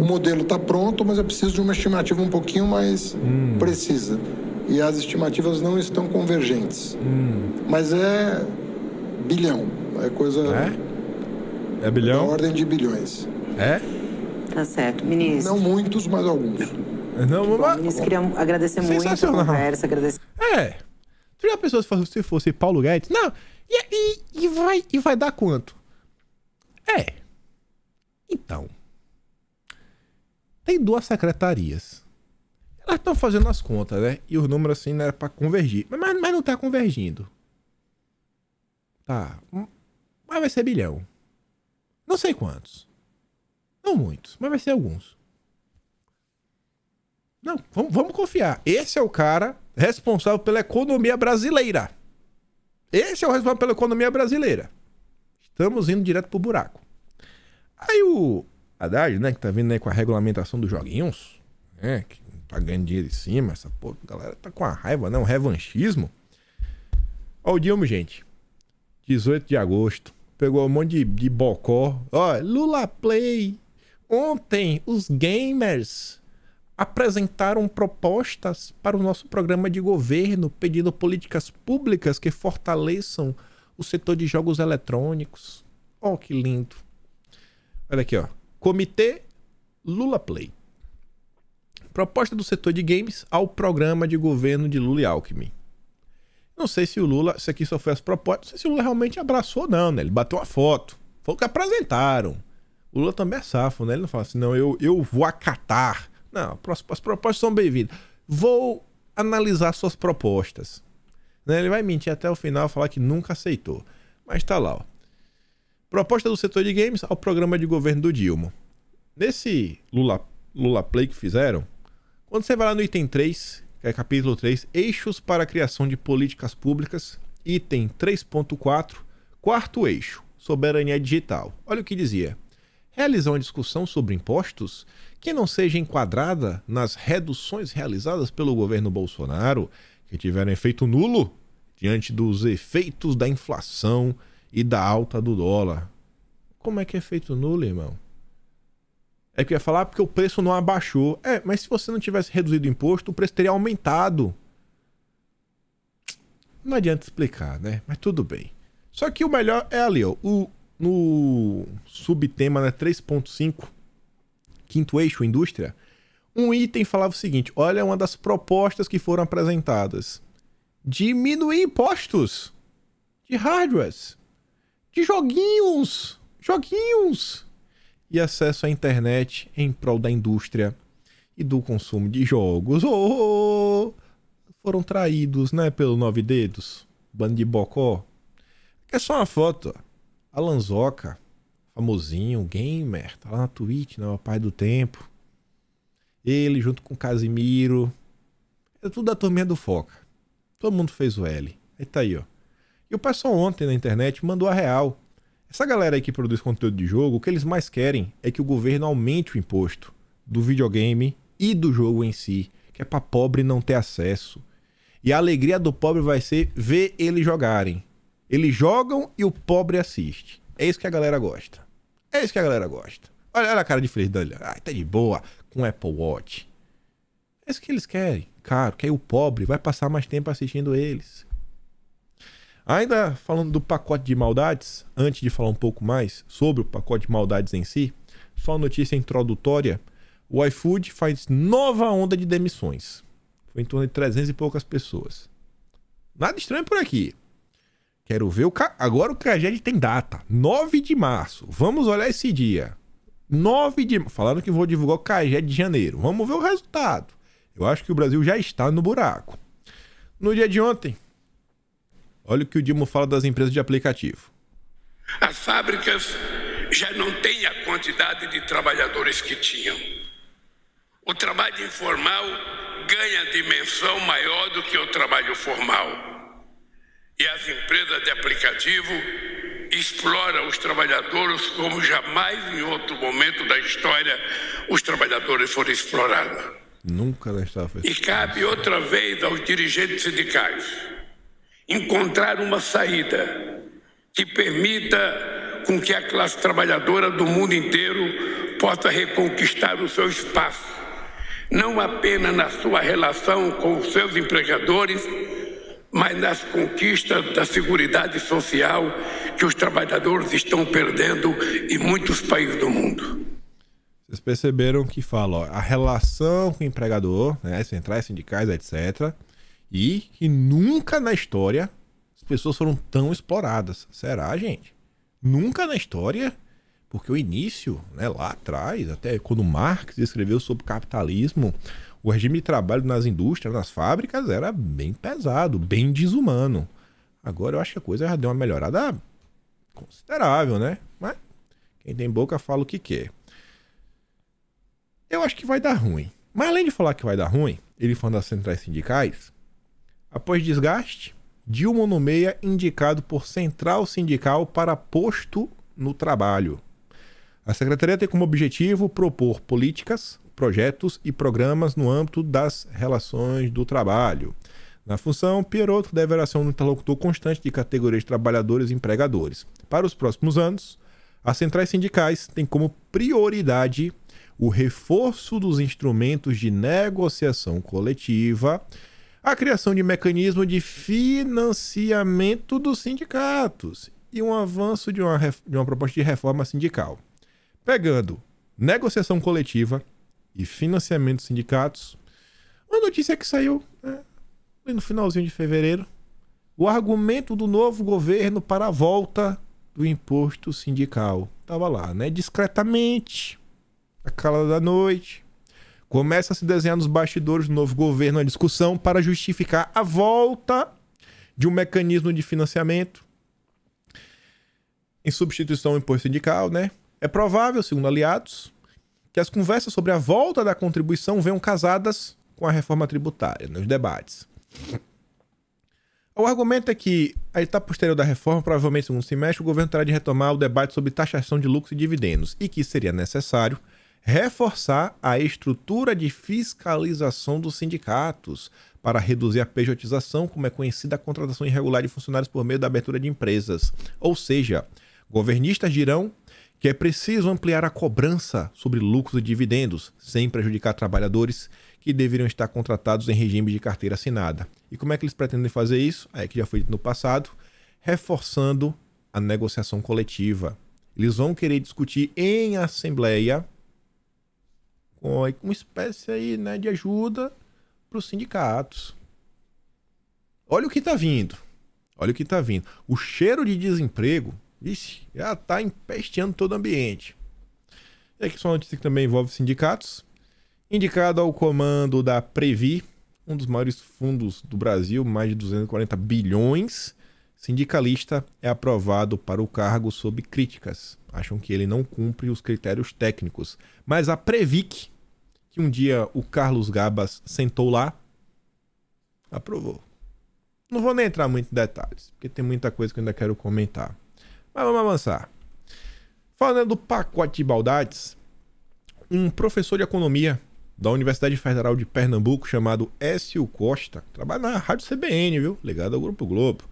O modelo está pronto, mas é preciso de uma estimativa um pouquinho mais precisa. E as estimativas não estão convergentes. Mas é bilhão. É coisa É bilhão? da ordem de bilhões. É? Tá certo. Ministro. Não muitos, mas alguns. Não, Bom, mas... ministro, queria agradecer muito a Sensacional. conversa, agradecer... É. Tu já pensou se fosse Paulo Guedes? Não. E vai dar quanto? Então. Tem 2 secretarias. Elas estão fazendo as contas, né? E os números assim não era pra convergir. Mas não tá convergindo. Tá. Mas vai ser bilhão. Não sei quantos. Não muitos, mas vai ser alguns. Não, vamos confiar. Esse é o cara responsável pela economia brasileira. Esse é o responsável pela economia brasileira. Estamos indo direto pro buraco. Aí o Haddad, né, que tá vindo aí com a regulamentação dos joguinhos, né, que tá ganhando dinheiro em cima, essa porra, a galera tá com a raiva, né, um revanchismo. Ó o Dilma, gente. 18 de agosto. Pegou um monte de bocó. Ó, Lula Play. Ontem, os gamers apresentaram propostas para o nosso programa de governo, pedindo políticas públicas que fortaleçam o setor de jogos eletrônicos. Ó, que lindo. Olha aqui, ó. Comitê Lula Play. Proposta do setor de games ao programa de governo de Lula e Alckmin. Não sei se o Lula, se aqui só foi as propostas, não sei se o Lula realmente abraçou ou não, né? Ele bateu a foto. Foi o que apresentaram. O Lula também é safo, né? Ele não fala assim, não, eu vou acatar. Não, as propostas são bem-vindas. Vou analisar suas propostas. Né? Ele vai mentir até o final e falar que nunca aceitou. Mas tá lá, ó. Proposta do setor de games ao programa de governo do Dilma. Nesse Lula Play que fizeram, quando você vai lá no item 3, que é capítulo 3, eixos para a criação de políticas públicas, item 3.4, quarto eixo, soberania digital. Olha o que dizia. Realizar uma discussão sobre impostos que não seja enquadrada nas reduções realizadas pelo governo Bolsonaro, que tiveram efeito nulo diante dos efeitos da inflação e da alta do dólar. Como é que é efeito nulo, irmão? É que eu ia falar porque o preço não abaixou. Mas se você não tivesse reduzido o imposto, o preço teria aumentado. Não adianta explicar, né? Mas tudo bem. Só que o melhor é ali, ó. No subtema, né, 3.5, quinto eixo, indústria, um item falava o seguinte: olha, uma das propostas que foram apresentadas. Diminuir impostos de hardwares, de joguinhos, e acesso à internet em prol da indústria e do consumo de jogos. Foram traídos, né, pelo Nove Dedos, bando de bocó. É só uma foto, ó. Alan Zoca, famosinho, gamer, tá lá na Twitch, né, o pai do tempo. Ele junto com o Casimiro. É tudo da turminha do Foca. Todo mundo fez o L. Aí tá aí, ó. E o pessoal ontem na internet mandou a real. Essa galera aí que produz conteúdo de jogo, o que eles mais querem é que o governo aumente o imposto do videogame e do jogo em si, que é pra pobre não ter acesso. E a alegria do pobre vai ser ver eles jogarem. Eles jogam e o pobre assiste. É isso que a galera gosta. Olha a cara de feliz dele. Ai, tá de boa com o Apple Watch. É isso que eles querem. Claro, que aí o pobre vai passar mais tempo assistindo eles. Ainda falando do pacote de maldades, antes de falar um pouco mais sobre o pacote de maldades em si, só uma notícia introdutória: o iFood faz nova onda de demissões. Foi em torno de 300 e poucas pessoas. Nada estranho por aqui. Quero ver agora o Caged tem data, 9 de março. Vamos olhar esse dia. 9 de março. Falaram que vou divulgar o Caged de janeiro. Vamos ver o resultado. Eu acho que o Brasil já está no buraco. No dia de ontem, olha o que o Dilma fala das empresas de aplicativo. As fábricas já não têm a quantidade de trabalhadores que tinham. O trabalho informal ganha dimensão maior do que o trabalho formal. E as empresas de aplicativo exploram os trabalhadores como jamais em outro momento da história os trabalhadores foram explorados. Nunca na história foi. E cabe outra vez aos dirigentes sindicais encontrar uma saída que permita com que a classe trabalhadora do mundo inteiro possa reconquistar o seu espaço, não apenas na sua relação com os seus empregadores, mas nas conquistas da seguridade social que os trabalhadores estão perdendo em muitos países do mundo. Vocês perceberam que fala, ó, a relação com o empregador, né, centrais sindicais, etc. E que nunca na história as pessoas foram tão exploradas. Será, gente? Nunca na história? Porque o início, né, lá atrás, até quando Marx escreveu sobre o capitalismo, o regime de trabalho nas indústrias, nas fábricas, era bem pesado, bem desumano. Agora eu acho que a coisa já deu uma melhorada considerável, né? Mas quem tem boca fala o que quer. Eu acho que vai dar ruim. Mas além de falar que vai dar ruim, ele falando das centrais sindicais, após desgaste, Dilma nomeia indicado por central sindical para posto no trabalho. A secretaria tem como objetivo propor políticas, projetos e programas no âmbito das relações do trabalho. Na função, Pierotto deverá ser um interlocutor constante de categorias de trabalhadores e empregadores. Para os próximos anos, as centrais sindicais têm como prioridade o reforço dos instrumentos de negociação coletiva, a criação de mecanismo de financiamento dos sindicatos e um avanço de uma proposta de reforma sindical. Pegando negociação coletiva e financiamento dos sindicatos, uma notícia que saiu no finalzinho de fevereiro, o argumento do novo governo para a volta do imposto sindical. Estava lá, né? Discretamente, a calada da noite, começa a se desenhar nos bastidores do novo governo a discussão para justificar a volta de um mecanismo de financiamento em substituição ao imposto sindical, né? É provável, segundo aliados, que as conversas sobre a volta da contribuição venham casadas com a reforma tributária nos debates. O argumento é que a etapa posterior da reforma, provavelmente no segundo semestre, o governo terá de retomar o debate sobre taxação de lucros e dividendos e que seria necessário reforçar a estrutura de fiscalização dos sindicatos para reduzir a pejotização, como é conhecida a contratação irregular de funcionários por meio da abertura de empresas. Ou seja, governistas dirão que é preciso ampliar a cobrança sobre lucros e dividendos, sem prejudicar trabalhadores que deveriam estar contratados em regime de carteira assinada. E como é que eles pretendem fazer isso? É que já foi dito no passado, reforçando a negociação coletiva. Eles vão querer discutir em assembleia com uma espécie aí, né, de ajuda para os sindicatos. Olha o que está vindo. Olha o que está vindo. O cheiro de desemprego, vixe, já está empesteando todo o ambiente. E aqui só uma notícia que também envolve sindicatos. Indicado ao comando da Previ, um dos maiores fundos do Brasil, mais de 240 bilhões, sindicalista é aprovado para o cargo sob críticas. Acham que ele não cumpre os critérios técnicos. Mas a Previc, que um dia o Carlos Gabas sentou lá, aprovou. Não vou nem entrar muito em detalhes, porque tem muita coisa que eu ainda quero comentar. Mas vamos avançar. Falando do pacote de maldades, um professor de economia da Universidade Federal de Pernambuco, chamado Écio Costa, trabalha na Rádio CBN, viu? Ligado ao Grupo Globo.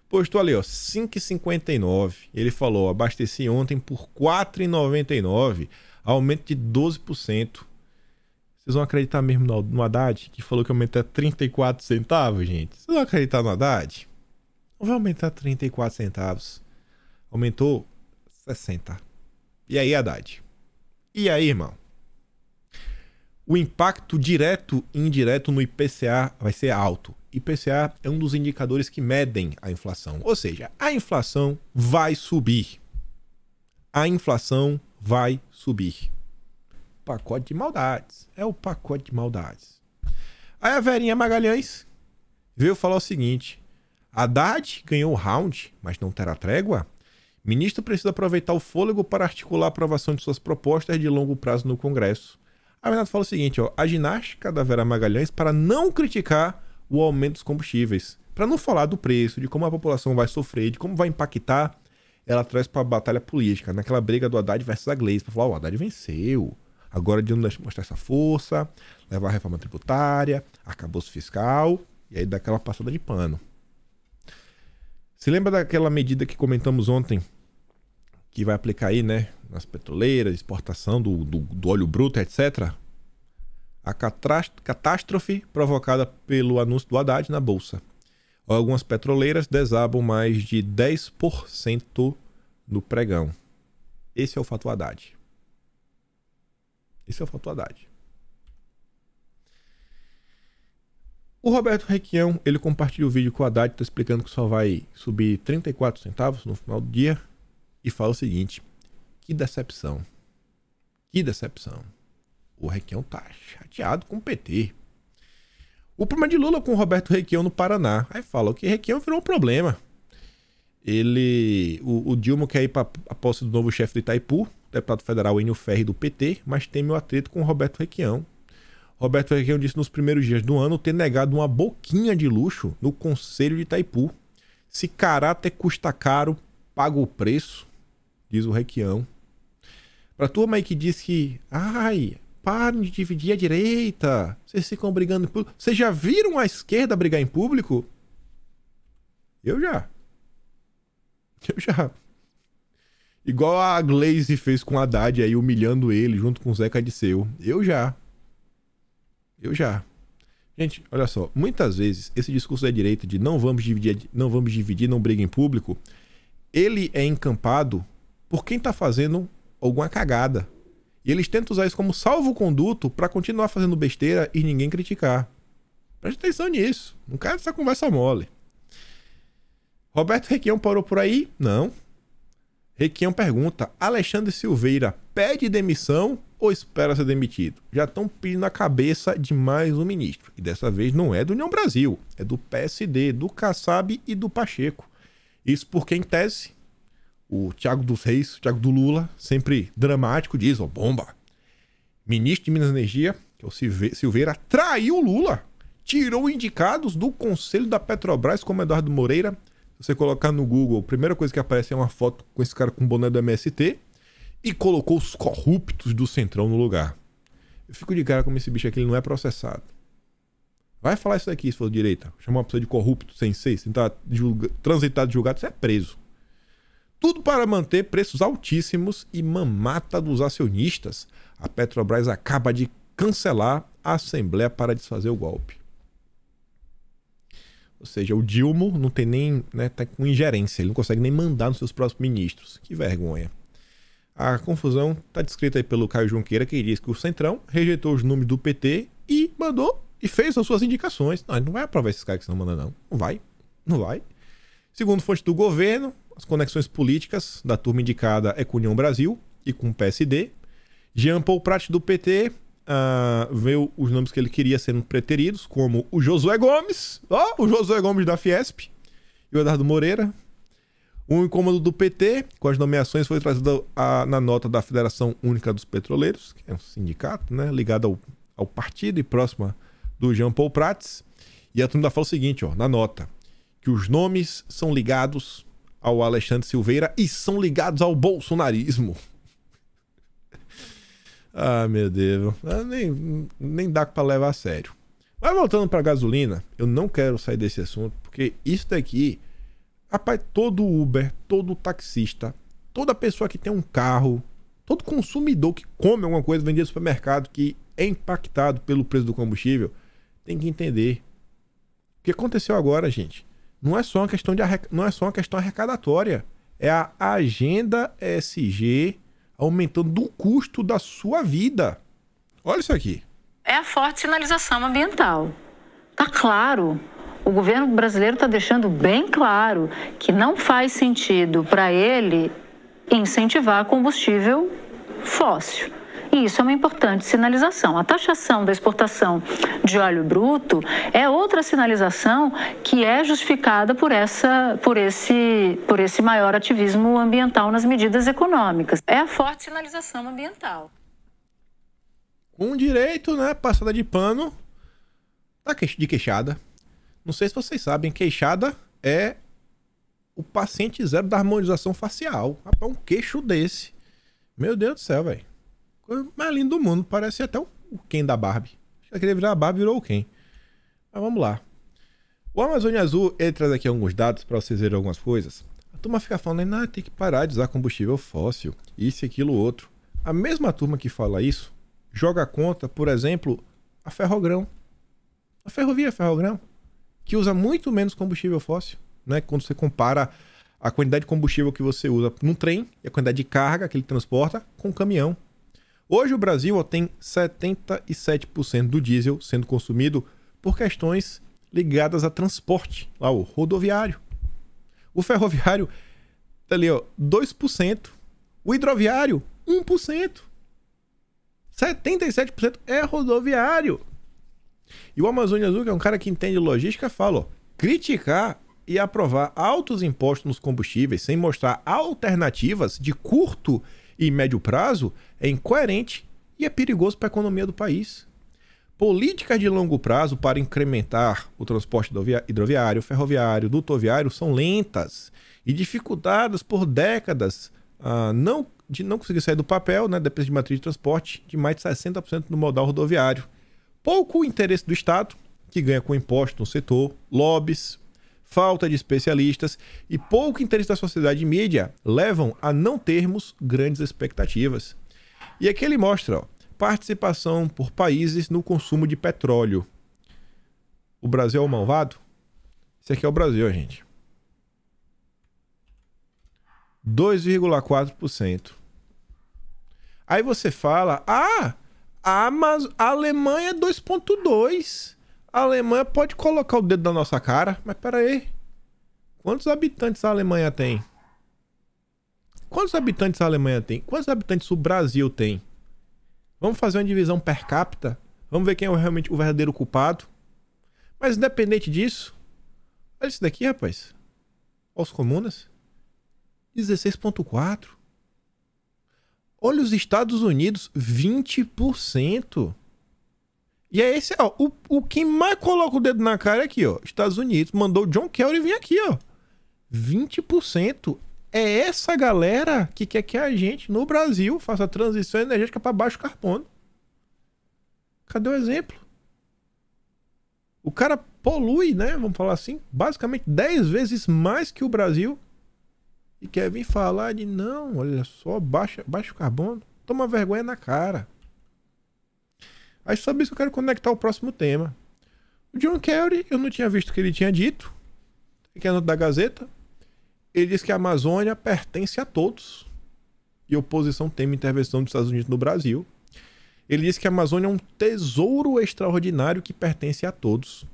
Postou ali, ó, 5,59. Ele falou, abasteci ontem por R$ 4,99, aumento de 12%. Vocês vão acreditar mesmo no Haddad, que falou que aumentou 34 centavos, gente? Vocês vão acreditar no Haddad? Não vai aumentar 34 centavos. Aumentou 60. E aí, Haddad? E aí, irmão? O impacto direto e indireto no IPCA vai ser alto. IPCA é um dos indicadores que medem a inflação. Ou seja, a inflação vai subir. A inflação vai subir. Pacote de maldades. É o pacote de maldades. Aí a Verinha Magalhães veio falar o seguinte: Haddad ganhou o round, mas não terá trégua? Ministro precisa aproveitar o fôlego para articular a aprovação de suas propostas de longo prazo no Congresso. A Renato fala o seguinte, ó, a ginástica da Vera Magalhães para não criticar o aumento dos combustíveis, para não falar do preço, de como a população vai sofrer, de como vai impactar, ela traz para a batalha política, naquela briga do Haddad versus a Gleice, para falar, o Haddad venceu, agora de mostrar essa força, levar a reforma tributária, arcabouço fiscal, e aí dá aquela passada de pano. Se lembra daquela medida que comentamos ontem, que vai aplicar aí, né, nas petroleiras, exportação do óleo bruto, etc. A catástrofe provocada pelo anúncio do Haddad na Bolsa. Algumas petroleiras desabam mais de 10% no pregão. Esse é o fato Haddad. Esse é o fato Haddad. O Roberto Requião, ele compartilhou o vídeo com o Haddad, está explicando que só vai subir 34 centavos no final do dia. E fala o seguinte, que decepção. Que decepção. O Requião tá chateado com o PT. O problema de Lula com o Roberto Requião no Paraná. Aí fala que Requião virou um problema. O Dilma quer ir para a posse do novo chefe do Itaipu, deputado federal Enio Ferri do PT, mas teme o atrito com o Roberto Requião. Roberto Requião disse nos primeiros dias do ano ter negado uma boquinha de luxo no Conselho de Itaipu. Se caráter custa caro, paga o preço, diz o Requião. Pra turma aí que diz que, ai, parem de dividir a direita, vocês ficam brigando em público. Vocês já viram a esquerda brigar em público? Eu já. Igual a Gleice fez com o Haddad aí, humilhando ele junto com o Zeca Disseu. Eu já. Gente, olha só, muitas vezes esse discurso da direita de não vamos dividir, não briga em público, ele é encampado por quem tá fazendo alguma cagada. E eles tentam usar isso como salvo-conduto para continuar fazendo besteira e ninguém criticar. Preste atenção nisso. Não quero essa conversa mole. Roberto Requião parou por aí? Não. Requião pergunta, Alexandre Silveira pede demissão ou espera ser demitido? Já estão pedindo a cabeça de mais um ministro. E dessa vez não é do União Brasil, é do PSD, do Kassab e do Pacheco. Isso porque, em tese, o Thiago dos Reis, o Thiago do Lula, sempre dramático, diz, ó, bomba. Ministro de Minas e Energia, que é o Silveira, traiu o Lula. Tirou indicados do Conselho da Petrobras, como Eduardo Moreira. Se você colocar no Google, a primeira coisa que aparece é uma foto com esse cara com boné do MST e colocou os corruptos do Centrão no lugar. Eu fico de cara como esse bicho aqui ele não é processado. Vai falar isso daqui, se for direita. Chamar uma pessoa de corrupto sem ser, sem estar transitado de julgado, você é preso. Tudo para manter preços altíssimos e mamata dos acionistas. A Petrobras acaba de cancelar a Assembleia para desfazer o golpe. Ou seja, o Dilma não tem nem, né, tá com ingerência, ele não consegue nem mandar nos seus próprios ministros. Que vergonha. A confusão está descrita aí pelo Caio Junqueira, que diz que o Centrão rejeitou os números do PT e mandou e fez as suas indicações. Não, ele não vai aprovar esses caras que estão mandando, não. Não vai. Não vai. Segundo fonte do governo, as conexões políticas da turma indicada é com União Brasil e com o PSD. Jean Paul Prat do PT veio os nomes que ele queria sendo preteridos, como o Josué Gomes, o Josué Gomes da Fiesp e o Eduardo Moreira. O incômodo do PT com as nomeações foi trazido na nota da Federação Única dos Petroleiros, que é um sindicato, né, ligado ao partido e próxima do Jean Paul Prats. E a turma fala o seguinte, na nota, que os nomes são ligados ao Alexandre Silveira e são ligados ao bolsonarismo. Meu Deus, nem dá pra levar a sério. Mas voltando pra gasolina, eu não quero sair desse assunto, porque isso daqui... Rapaz, todo Uber, todo taxista, toda pessoa que tem um carro, todo consumidor que come alguma coisa vendida no supermercado, que é impactado pelo preço do combustível, tem que entender. O que aconteceu agora, gente, não é só uma questão arrecadatória. É a agenda ESG aumentando o custo da sua vida. Olha isso aqui. É a forte sinalização ambiental. Tá claro. O governo brasileiro está deixando bem claro que não faz sentido para ele incentivar combustível fóssil. E isso é uma importante sinalização. A taxação da exportação de óleo bruto é outra sinalização que é justificada por esse maior ativismo ambiental nas medidas econômicas. É a forte sinalização ambiental. Com direito, né? Passada de pano de queixada. Não sei se vocês sabem, queixada é o paciente zero da harmonização facial. Rapaz, um queixo desse. Meu Deus do céu, velho. Coisa mais linda do mundo. Parece até o Ken da Barbie. Já queria virar a Barbie, virou o Ken. Mas vamos lá. O Amazônia Azul, ele traz aqui alguns dados para vocês verem algumas coisas. A turma fica falando, tem que parar de usar combustível fóssil. Isso, aquilo, outro. A mesma turma que fala isso, joga contra, por exemplo, a Ferrogrão. A ferrovia Ferrogrão, que usa muito menos combustível fóssil, né? Quando você compara a quantidade de combustível que você usa num trem e a quantidade de carga que ele transporta com o caminhão. Hoje o Brasil tem 77% do diesel sendo consumido por questões ligadas a transporte, lá o rodoviário. O ferroviário tá ali, 2%. O hidroviário, 1%. 77% é rodoviário. E o Amazônia Azul, que é um cara que entende logística, fala, criticar e aprovar altos impostos nos combustíveis sem mostrar alternativas de curto e médio prazo é incoerente e é perigoso para a economia do país. Políticas de longo prazo para incrementar o transporte hidroviário, ferroviário, dutoviário são lentas e dificultadas por décadas de não conseguir sair do papel, né, depende de matriz de transporte, de mais de 60% no modal rodoviário. Pouco interesse do Estado, que ganha com imposto no setor, lobbies, falta de especialistas e pouco interesse da sociedade e mídia levam a não termos grandes expectativas. E aqui ele mostra, participação por países no consumo de petróleo. O Brasil é o malvado? Esse aqui é o Brasil, gente. 2,4%. Aí você fala, a Alemanha é 2,2%. A Alemanha pode colocar o dedo na nossa cara, mas pera aí. Quantos habitantes a Alemanha tem? Quantos habitantes a Alemanha tem? Quantos habitantes o Brasil tem? Vamos fazer uma divisão per capita? Vamos ver quem é realmente o verdadeiro culpado? Mas independente disso, olha isso daqui, rapaz. Olha os comunas. 16,4%. Olha os Estados Unidos, 20%. E é esse, o quem mais coloca o dedo na cara é aqui, Estados Unidos. Mandou o John Kerry vir aqui, 20%. É essa galera que quer que a gente, no Brasil, faça a transição energética para baixo carbono. Cadê o exemplo? O cara polui, né? Vamos falar assim, basicamente 10 vezes mais que o Brasil. E quer vir falar de não, olha só, baixo carbono. Toma vergonha na cara. Aí sobre isso eu quero conectar o próximo tema. O John Kerry, eu não tinha visto o que ele tinha dito, que é a nota da Gazeta. Ele diz que a Amazônia pertence a todos e a oposição teme intervenção dos Estados Unidos no Brasil. Ele diz que a Amazônia é um tesouro extraordinário que pertence a todos.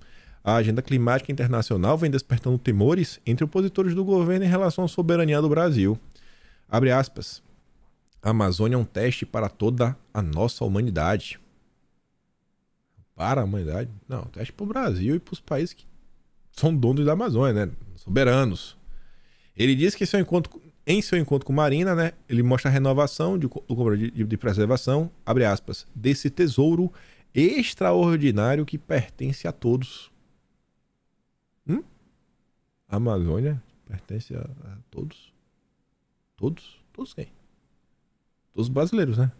A agenda climática internacional vem despertando temores entre opositores do governo em relação à soberania do Brasil. Abre aspas. A Amazônia é um teste para toda a nossa humanidade. Para a humanidade? Não, teste para o Brasil e para os países que são donos da Amazônia, né? Soberanos. Ele diz que em seu encontro com Marina, né, ele mostra a renovação do compromisso de preservação, abre aspas, desse tesouro extraordinário que pertence a todos. A Amazônia pertence a todos? Todos? Todos quem? Todos os brasileiros, né?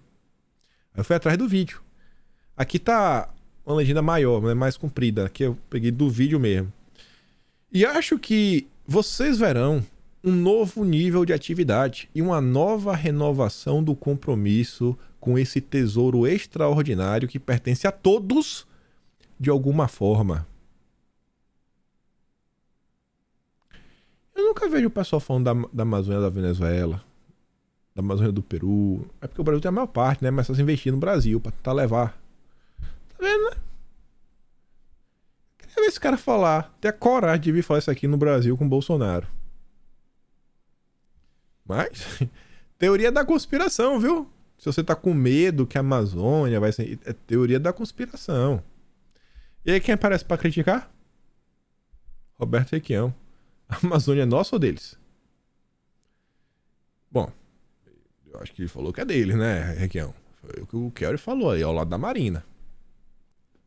Aí eu fui atrás do vídeo. Aqui tá uma legenda maior, né, mais comprida. Aqui eu peguei do vídeo mesmo. E acho que vocês verão um novo nível de atividade e uma nova renovação do compromisso com esse tesouro extraordinário que pertence a todos de alguma forma. Eu nunca vejo o pessoal falando da Amazônia da Venezuela, da Amazônia do Peru. É porque o Brasil tem a maior parte, né? Mas só se investir no Brasil pra tentar levar. Tá vendo, né? Queria ver esse cara falar, ter a coragem de vir falar isso aqui no Brasil com o Bolsonaro. Mas, teoria da conspiração, viu? Se você tá com medo que a Amazônia vai ser... É teoria da conspiração. E aí quem aparece pra criticar? Roberto Requião. A Amazônia é nossa ou deles? Bom, eu acho que ele falou que é dele, né, Requião? Foi o que o Kerry falou aí, ao lado da Marina.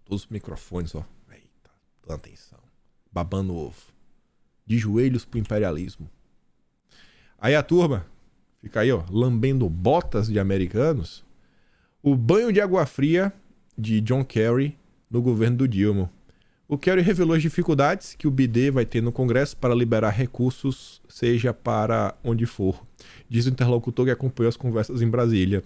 Todos os microfones, ó. Eita, dando atenção. Babando ovo. De joelhos pro imperialismo. Aí a turma fica aí, ó, lambendo botas de americanos. O banho de água fria de John Kerry no governo do Dilma. O Kerry revelou as dificuldades que o BD vai ter no Congresso para liberar recursos, seja para onde for. Diz o interlocutor que acompanhou as conversas em Brasília.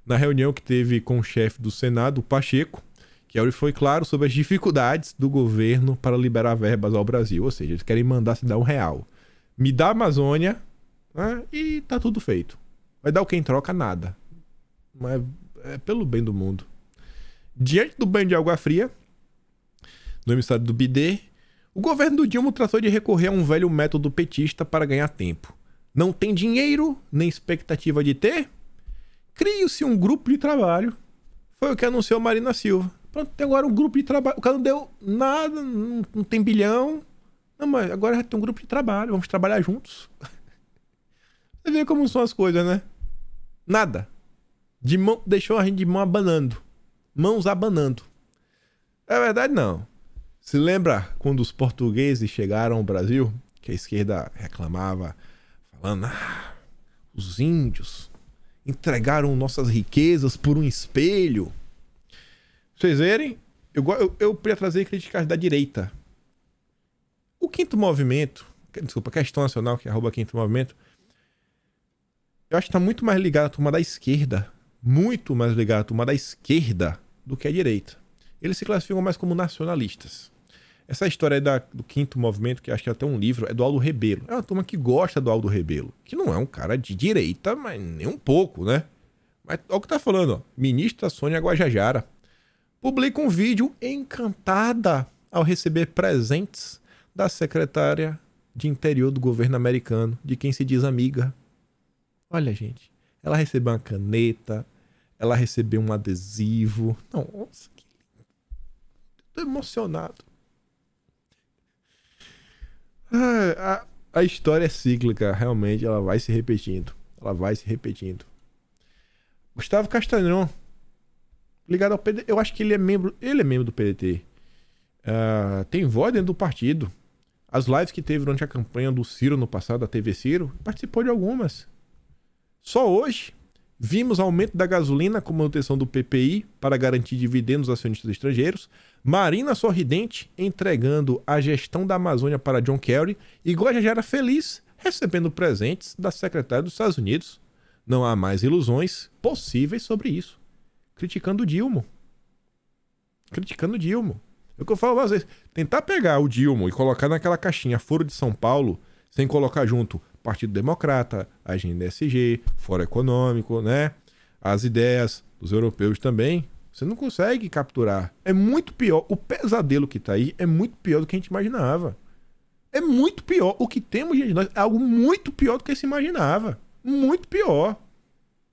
Na reunião que teve com o chefe do Senado, o Pacheco, Kerry foi claro sobre as dificuldades do governo para liberar verbas ao Brasil. Ou seja, eles querem mandar se dar R$1. Me dá a Amazônia, né, e tá tudo feito. Vai dar o quem troca? Nada. Mas é pelo bem do mundo. Diante do banho de água fria, no emissário do BD, o governo do Dilma tratou de recorrer a um velho método petista para ganhar tempo. Não tem dinheiro, nem expectativa de ter? Cria-se um grupo de trabalho. Foi o que anunciou Marina Silva. Pronto, tem agora um grupo de trabalho. O cara não deu nada, não tem bilhão. Não, mas agora já tem um grupo de trabalho, vamos trabalhar juntos. Você vê como são as coisas, né? Nada. De mão, deixou a gente de mão abanando. Mãos abanando. É verdade, não. Se lembra quando os portugueses chegaram ao Brasil, que a esquerda reclamava, falando, os índios entregaram nossas riquezas por um espelho. Vocês verem, eu podia trazer críticas da direita. O Quinto Movimento, desculpa, Questão Nacional, que é @Quinto Movimento, eu acho que tá muito mais ligado à turma da esquerda, muito mais ligado à turma da esquerda do que à direita. Eles se classificam mais como nacionalistas. Essa história aí do Quinto Movimento, que acho que é até um livro, é do Aldo Rebelo. É uma turma que gosta do Aldo Rebelo, que não é um cara de direita, mas nem um pouco, né? Mas olha o que tá falando, ó. Ministra Sônia Guajajara publica um vídeo encantada ao receber presentes da secretária de interior do governo americano, de quem se diz amiga. Olha, gente, ela recebeu uma caneta, ela recebeu um adesivo. Nossa, que lindo. Tô emocionado. A história é cíclica, realmente, ela vai se repetindo. Ela vai se repetindo. Gustavo Castanhon, ligado ao PDT. Eu acho que ele é membro do PDT. Tem voz dentro do partido. As lives que teve durante a campanha do Ciro no passado, da TV Ciro, participou de algumas. Só hoje, vimos aumento da gasolina com manutenção do PPI para garantir dividendos aos acionistas estrangeiros, Marina sorridente entregando a gestão da Amazônia para John Kerry e Guajajara feliz recebendo presentes da secretária dos Estados Unidos. Não há mais ilusões possíveis sobre isso. Criticando Dilma. É o que eu falo às vezes. Tentar pegar o Dilma e colocar naquela caixinha Foro de São Paulo, sem colocar junto Partido Democrata, Agenda ESG, Fórum Econômico, né? As ideias dos europeus também, você não consegue capturar. É muito pior. O pesadelo que tá aí é muito pior do que a gente imaginava. É muito pior. O que temos diante de nós é algo muito pior do que se imaginava. Muito pior.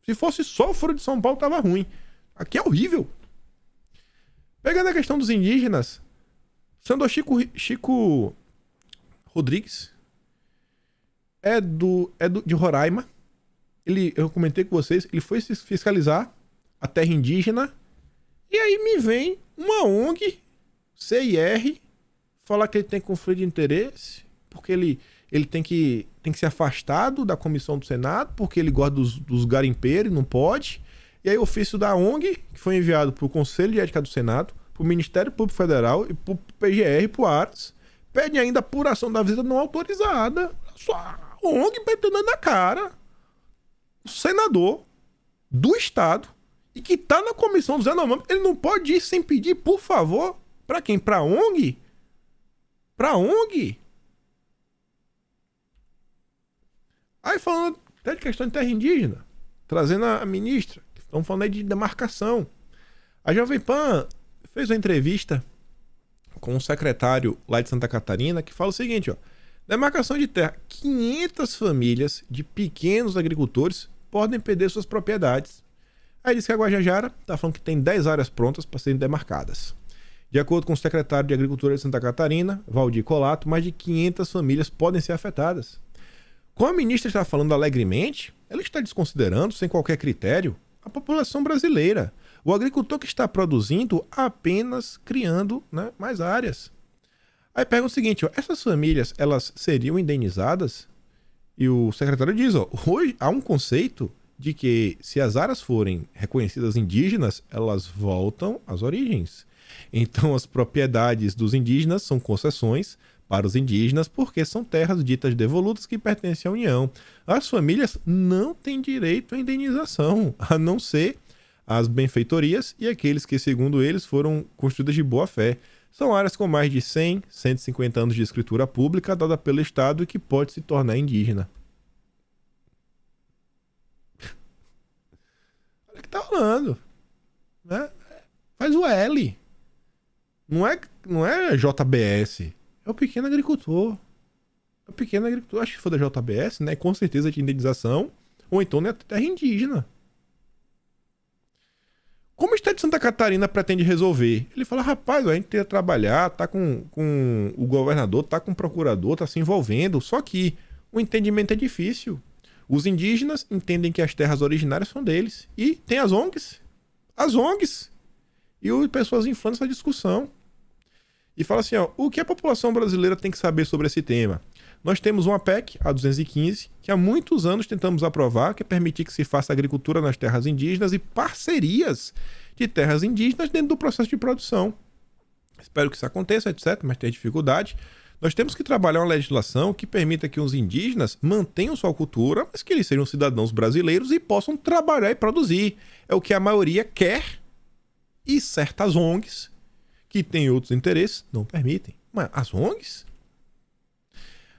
Se fosse só o Foro de São Paulo, tava ruim. Aqui é horrível. Pegando a questão dos indígenas, Sandor Chico Rodrigues de Roraima. Eu comentei com vocês, ele foi se fiscalizar a terra indígena e aí me vem uma ONG, CIR, falar que ele tem conflito de interesse, porque ele tem que ser afastado da comissão do Senado, porque ele gosta dos garimpeiros e não pode. E aí o ofício da ONG, que foi enviado para o Conselho de Ética do Senado, para o Ministério Público Federal e para o PGR, para o Aras, pede ainda apuração da visita não autorizada. Só a ONG metendo na cara. O senador do estado e que tá na comissão do Yanomami, ele não pode ir sem pedir, por favor, pra quem? Pra ONG? Pra ONG? Aí falando até de questão de terra indígena, trazendo a ministra, estão falando aí de demarcação. A Jovem Pan fez uma entrevista com um secretário lá de Santa Catarina que fala o seguinte, ó: demarcação de terra, 500 famílias de pequenos agricultores podem perder suas propriedades. Aí diz que a Guajajara está falando que tem 10 áreas prontas para serem demarcadas. De acordo com o secretário de Agricultura de Santa Catarina, Valdir Colato, mais de 500 famílias podem ser afetadas. Como a ministra está falando alegremente, ela está desconsiderando, sem qualquer critério, a população brasileira. O agricultor que está produzindo apenas criando, né, mais áreas. Aí pergunta o seguinte, ó, essas famílias, elas seriam indenizadas? E o secretário diz, ó, hoje há um conceito de que se as áreas forem reconhecidas indígenas, elas voltam às origens. Então as propriedades dos indígenas são concessões para os indígenas porque são terras ditas devolutas que pertencem à União. As famílias não têm direito à indenização, a não ser as benfeitorias e aqueles que, segundo eles, foram construídas de boa fé. São áreas com mais de 100, 150 anos de escritura pública dada pelo Estado e que pode se tornar indígena. Olha o que tá rolando. Né? Faz o L. Não é JBS. É o pequeno agricultor. É o pequeno agricultor. Acho que for da JBS, né? Com certeza de indenização. Ou então é terra indígena. Como o Estado de Santa Catarina pretende resolver? Ele fala, rapaz, a gente tem que trabalhar, tá com o governador, tá com o procurador, tá se envolvendo, só que o entendimento é difícil. Os indígenas entendem que as terras originárias são deles. E tem as ONGs. As ONGs. E as pessoas inflam essa discussão. E fala assim, ó, o que a população brasileira tem que saber sobre esse tema? Nós temos uma PEC, a 215, que há muitos anos tentamos aprovar, que é permitir que se faça agricultura nas terras indígenas e parcerias de terras indígenas dentro do processo de produção. Espero que isso aconteça, etc., mas tem dificuldade. Nós temos que trabalhar uma legislação que permita que os indígenas mantenham sua cultura, mas que eles sejam cidadãos brasileiros e possam trabalhar e produzir. É o que a maioria quer e certas ONGs, que têm outros interesses, não permitem. Mas as ONGs...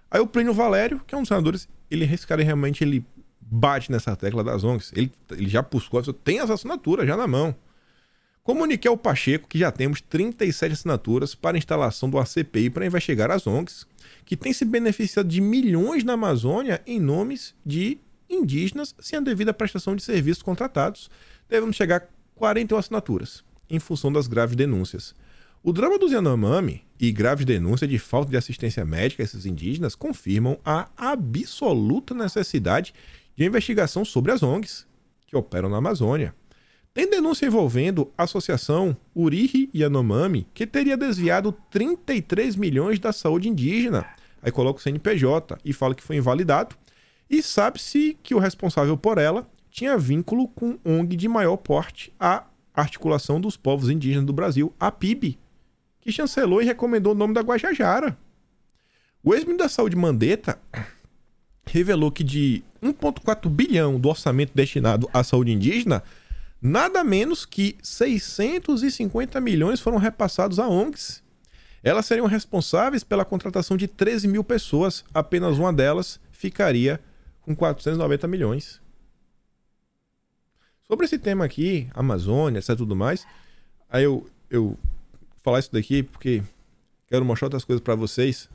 Aí o Plínio Valério, que é um dos senadores, esse cara realmente ele bate nessa tecla das ONGs. Ele já buscou, tem as assinaturas já na mão. Comuniquei ao Pacheco que já temos 37 assinaturas para a instalação do ACPI para investigar as ONGs, que têm se beneficiado de milhões na Amazônia em nomes de indígenas sem a devida prestação de serviços contratados. Devemos chegar a 41 assinaturas, em função das graves denúncias. O drama dos Yanomami e graves denúncias de falta de assistência médica a esses indígenas confirmam a absoluta necessidade de investigação sobre as ONGs que operam na Amazônia. Tem denúncia envolvendo a associação Urihi Yanomami, que teria desviado 33 milhões da saúde indígena. Aí coloca o CNPJ e fala que foi invalidado. E sabe-se que o responsável por ela tinha vínculo com ONG de maior porte, a Articulação dos Povos Indígenas do Brasil, a PIB, que chancelou e recomendou o nome da Guajajara. O ex-ministro da Saúde, Mandetta, revelou que de 1,4 bilhão do orçamento destinado à saúde indígena, nada menos que 650 milhões foram repassados a ONGs Elas seriam responsáveis pela contratação de 13 mil pessoas. Apenas uma delas ficaria com 490 milhões. Sobre esse tema aqui, Amazônia, etc. tudo mais, aí eu falar isso daqui porque quero mostrar outras coisas para vocês.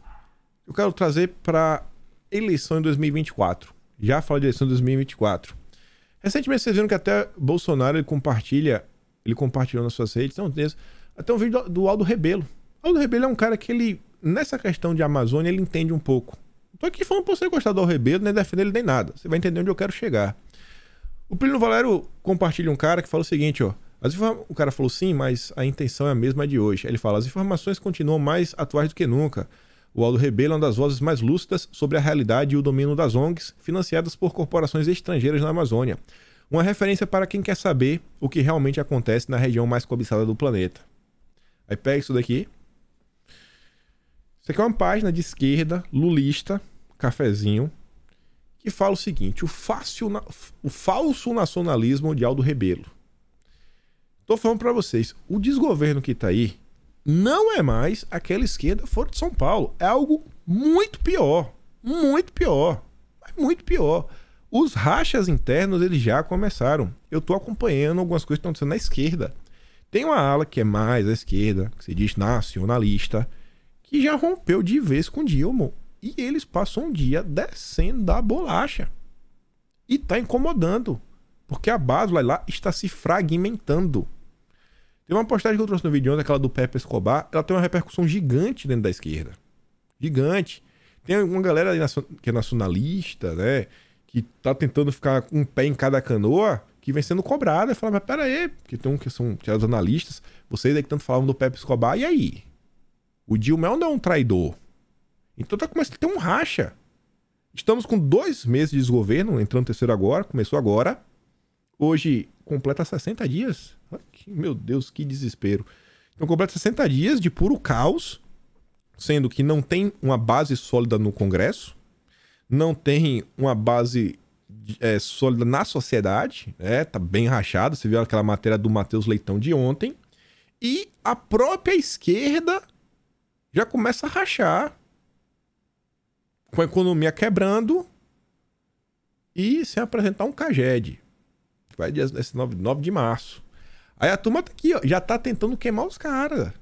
Eu quero trazer para eleição em 2024. Já falei de eleição em 2024. Recentemente vocês viram que até Bolsonaro ele compartilhou nas suas redes, até um vídeo do Aldo Rebelo. Aldo Rebelo é um cara que ele, nessa questão de Amazônia, ele entende um pouco. Não tô aqui falando pra você gostar do Aldo Rebelo, nem defender ele nem nada. Você vai entender onde eu quero chegar. O Plínio Valério compartilha um cara que fala o seguinte, ó. O cara falou sim, mas a intenção é a mesma de hoje. Ele fala, as informações continuam mais atuais do que nunca. O Aldo Rebelo é uma das vozes mais lúcidas sobre a realidade e o domínio das ONGs, financiadas por corporações estrangeiras na Amazônia. Uma referência para quem quer saber o que realmente acontece na região mais cobiçada do planeta. Aí pega isso daqui. Isso aqui é uma página de esquerda, lulista, cafezinho, que fala o seguinte, o falso nacionalismo de Aldo Rebelo. Tô falando para vocês, o desgoverno que tá aí não é mais aquela esquerda fora de São Paulo. É algo muito pior. Muito pior. Muito pior. Os rachas internos, eles já começaram. Eu tô acompanhando algumas coisas que estão acontecendo na esquerda. Tem uma ala que é mais à esquerda, que se diz nacionalista, que já rompeu de vez com Dilma. E eles passam um dia descendo da bolacha. E tá incomodando. Porque a base lá está se fragmentando. Tem uma postagem que eu trouxe no vídeo ontem, aquela do Pepe Escobar, ela tem uma repercussão gigante dentro da esquerda. Gigante. Tem uma galera que é nacionalista, né? Que tá tentando ficar com um pé em cada canoa, que vem sendo cobrada. Fala, mas pera aí, porque tem um que são os analistas, vocês aí que tanto falavam do Pepe Escobar, e aí? O Dilma não é um traidor. Então tá começando a ter um racha. Estamos com 2 meses de desgoverno, entrando terceiro agora, começou agora. Hoje completa 60 dias. Meu Deus, que desespero. Então completa 60 dias de puro caos, sendo que não tem uma base sólida no Congresso, não tem uma base sólida na sociedade, tá bem rachado. Você viu aquela matéria do Matheus Leitão de ontem. E a própria esquerda já começa a rachar, com a economia quebrando e sem apresentar um CAGED. Vai dia 9 de março. Aí a turma tá aqui, ó, já tá tentando queimar os caras.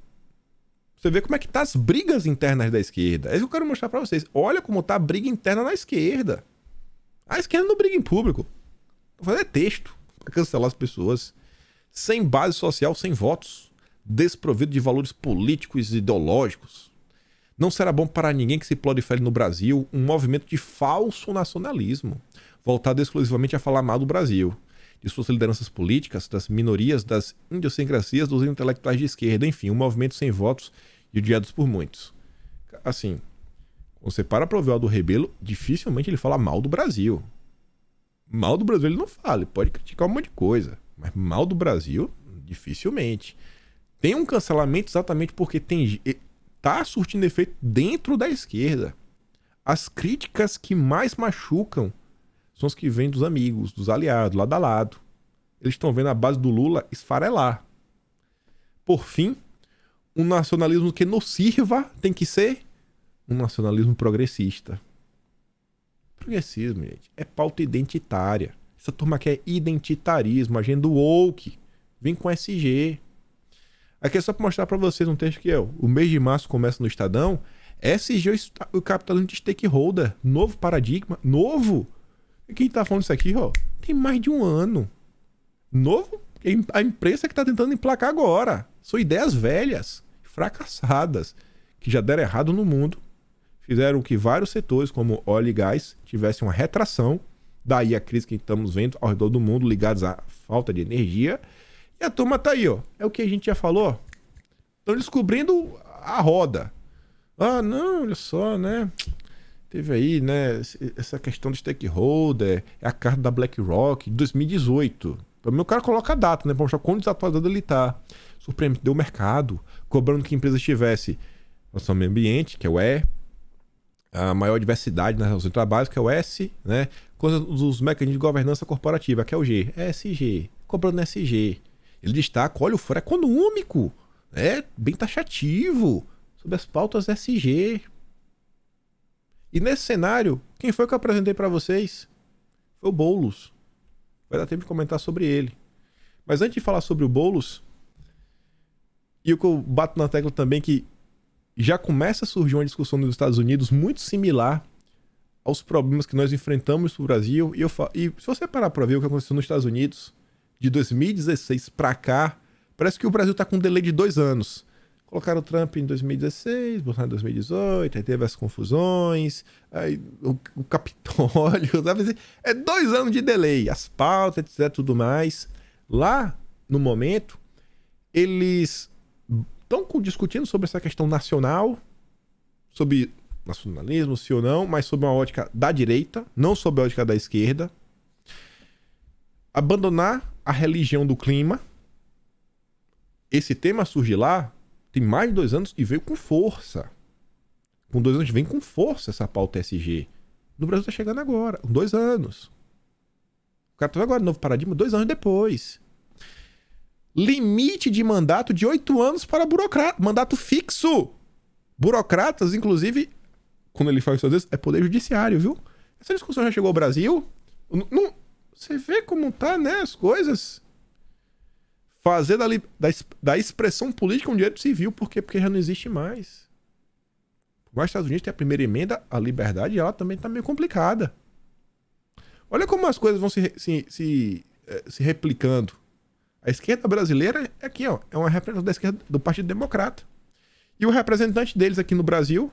Você vê como é que tá as brigas internas da esquerda. É isso que eu quero mostrar pra vocês. Olha como tá a briga interna na esquerda. A esquerda não briga em público. Vou fazer texto pra cancelar as pessoas. Sem base social, sem votos. Desprovido de valores políticos e ideológicos. Não será bom para ninguém que se prolifere no Brasil um movimento de falso nacionalismo, voltado exclusivamente a falar mal do Brasil, de suas lideranças políticas, das minorias, das idiosincrasias dos intelectuais de esquerda, enfim, um movimento sem votos e odiados por muitos. Assim, quando você para ouvir o Aldo Rebelo, dificilmente ele fala mal do Brasil. Mal do Brasil ele não fala, ele pode criticar um monte de coisa, mas mal do Brasil, dificilmente. Tem um cancelamento exatamente porque tá surtindo efeito dentro da esquerda. As críticas que mais machucam são as que vêm dos amigos, dos aliados, lado a lado. Eles estão vendo a base do Lula esfarelar. Por fim, um nacionalismo que nos sirva tem que ser um nacionalismo progressista. Progressismo, gente, é pauta identitária. Essa turma aqui é identitarismo, agenda woke. Vem com SG. Aqui é só para mostrar para vocês um texto que é o mês de março começa no Estadão. SG, o capitalismo de stakeholder. Novo paradigma. Novo. E quem tá falando isso aqui, ó, tem mais de um ano. Novo? A imprensa que tá tentando emplacar agora. São ideias velhas, fracassadas, que já deram errado no mundo. Fizeram que vários setores, como óleo e gás, tivessem uma retração. Daí a crise que estamos vendo ao redor do mundo, ligados à falta de energia. E a turma tá aí, ó. É o que a gente já falou. Estão descobrindo a roda. Ah, não, olha só, né? Teve aí, né, essa questão do stakeholder, é a carta da BlackRock, de 2018. Pra mim o cara coloca a data, né, pra mostrar quão desatualizado ele tá. Surpreendeu o mercado, cobrando que a empresa tivesse relação ao meio ambiente, que é o E, a maior diversidade na relação de trabalho, que é o S, né, coisa dos mecanismos de governança corporativa, que é o G, ESG, cobrando SG. Ele destaca, olha, o foro econômico, bem taxativo. sobre as pautas SG. E nesse cenário, quem foi que eu apresentei para vocês? Foi o Boulos. Vai dar tempo de comentar sobre ele. Mas antes de falar sobre o Boulos, e o que eu bato na tecla também, que já começa a surgir uma discussão nos Estados Unidos muito similar aos problemas que nós enfrentamos no Brasil. E se você parar para ver o que aconteceu nos Estados Unidos, de 2016 para cá, parece que o Brasil está com um delay de 2 anos. Colocaram o Trump em 2016, botaram em 2018, aí teve as confusões, aí o Capitólio, sabe? É 2 anos de delay, as pautas, etc, tudo mais. Lá, no momento, eles estão discutindo sobre essa questão nacional, sobre nacionalismo, sim ou não, mas sob uma ótica da direita, não sob a ótica da esquerda. Abandonar a religião do clima. Esse tema surge lá, tem mais de 2 anos e veio com força. Com 2 anos vem com força essa pauta SG. No Brasil tá chegando agora, com 2 anos. O cara tá agora, novo paradigma, 2 anos depois. Limite de mandato de 8 anos para burocrata. Mandato fixo. Burocratas, inclusive, quando ele fala isso às vezes, é poder judiciário, viu? Essa discussão já chegou ao Brasil. Você vê como tá, né, as coisas. Fazer da expressão política um direito civil. Por quê? Porque já não existe mais. Por mais que os Estados Unidos tem a primeira emenda, a liberdade, ela também tá meio complicada. Olha como as coisas vão se replicando. A esquerda brasileira é aqui, ó, é uma representação da esquerda do Partido Democrata. E o representante deles aqui no Brasil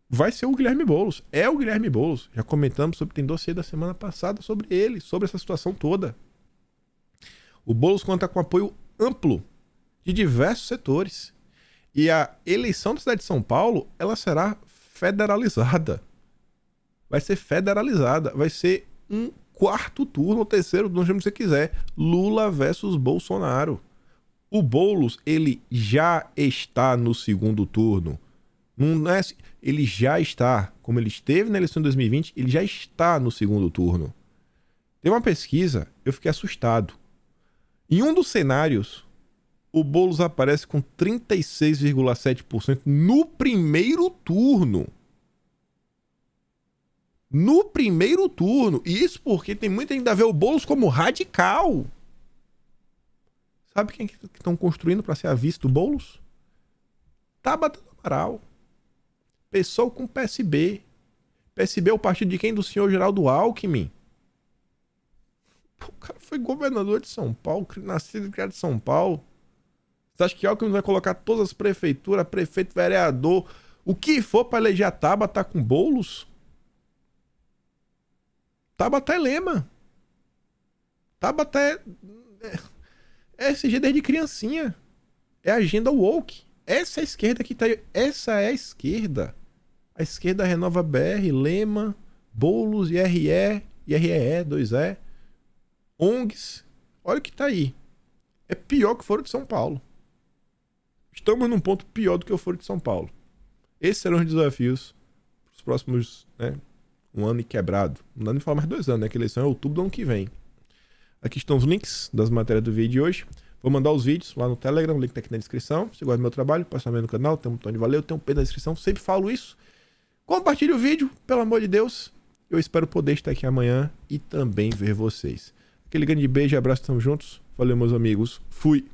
vai ser o Guilherme Boulos. É o Guilherme Boulos. Já comentamos sobre, tem dossiê da semana passada sobre ele, sobre essa situação toda. O Boulos conta com apoio amplo de diversos setores. E a eleição da cidade de São Paulo, ela será federalizada. Vai ser federalizada. Vai ser um 4º turno, ou 3º, não chama se você quiser. Lula versus Bolsonaro. O Boulos, ele já está no 2º turno. Não é, ele já está, como ele esteve na eleição de 2020, ele já está no 2º turno. Tem uma pesquisa, eu fiquei assustado. Em um dos cenários, o Boulos aparece com 36,7% no primeiro turno. No primeiro turno. E isso porque tem muita gente que vê o Boulos como radical. Sabe quem que estão construindo para ser a vice do Boulos? Tabata do Amaral. Pessoal com PSB. PSB é o partido de quem? Do senhor Geraldo Alckmin. O cara foi governador de São Paulo, nascido e criado em São Paulo. Você acha que Alckmin vai colocar todas as prefeituras, prefeito, vereador, o que for para eleger a Tabata com Boulos? Tabata é lema. Tabata é SG desde criancinha. É agenda woke. Essa é a esquerda que tá aí. Essa é a esquerda. A esquerda renova BR, Lema, Boulos, IRE, 2E, ONGs. Olha o que tá aí. É pior que o Foro de São Paulo. Estamos num ponto pior do que o Foro de São Paulo. Esses serão os desafios para os próximos, né, 1 ano e quebrado. Não dá nem falar mais 2 anos, né? Que a eleição é outubro do ano que vem. Aqui estão os links das matérias do vídeo de hoje. Vou mandar os vídeos lá no Telegram, o link tá aqui na descrição. Se gosta do meu trabalho, passa também no canal, tem um botão de valeu, tem um P na descrição, sempre falo isso. Compartilhe o vídeo, pelo amor de Deus. Eu espero poder estar aqui amanhã e também ver vocês. Aquele grande beijo e abraço, tamo juntos. Valeu, meus amigos. Fui!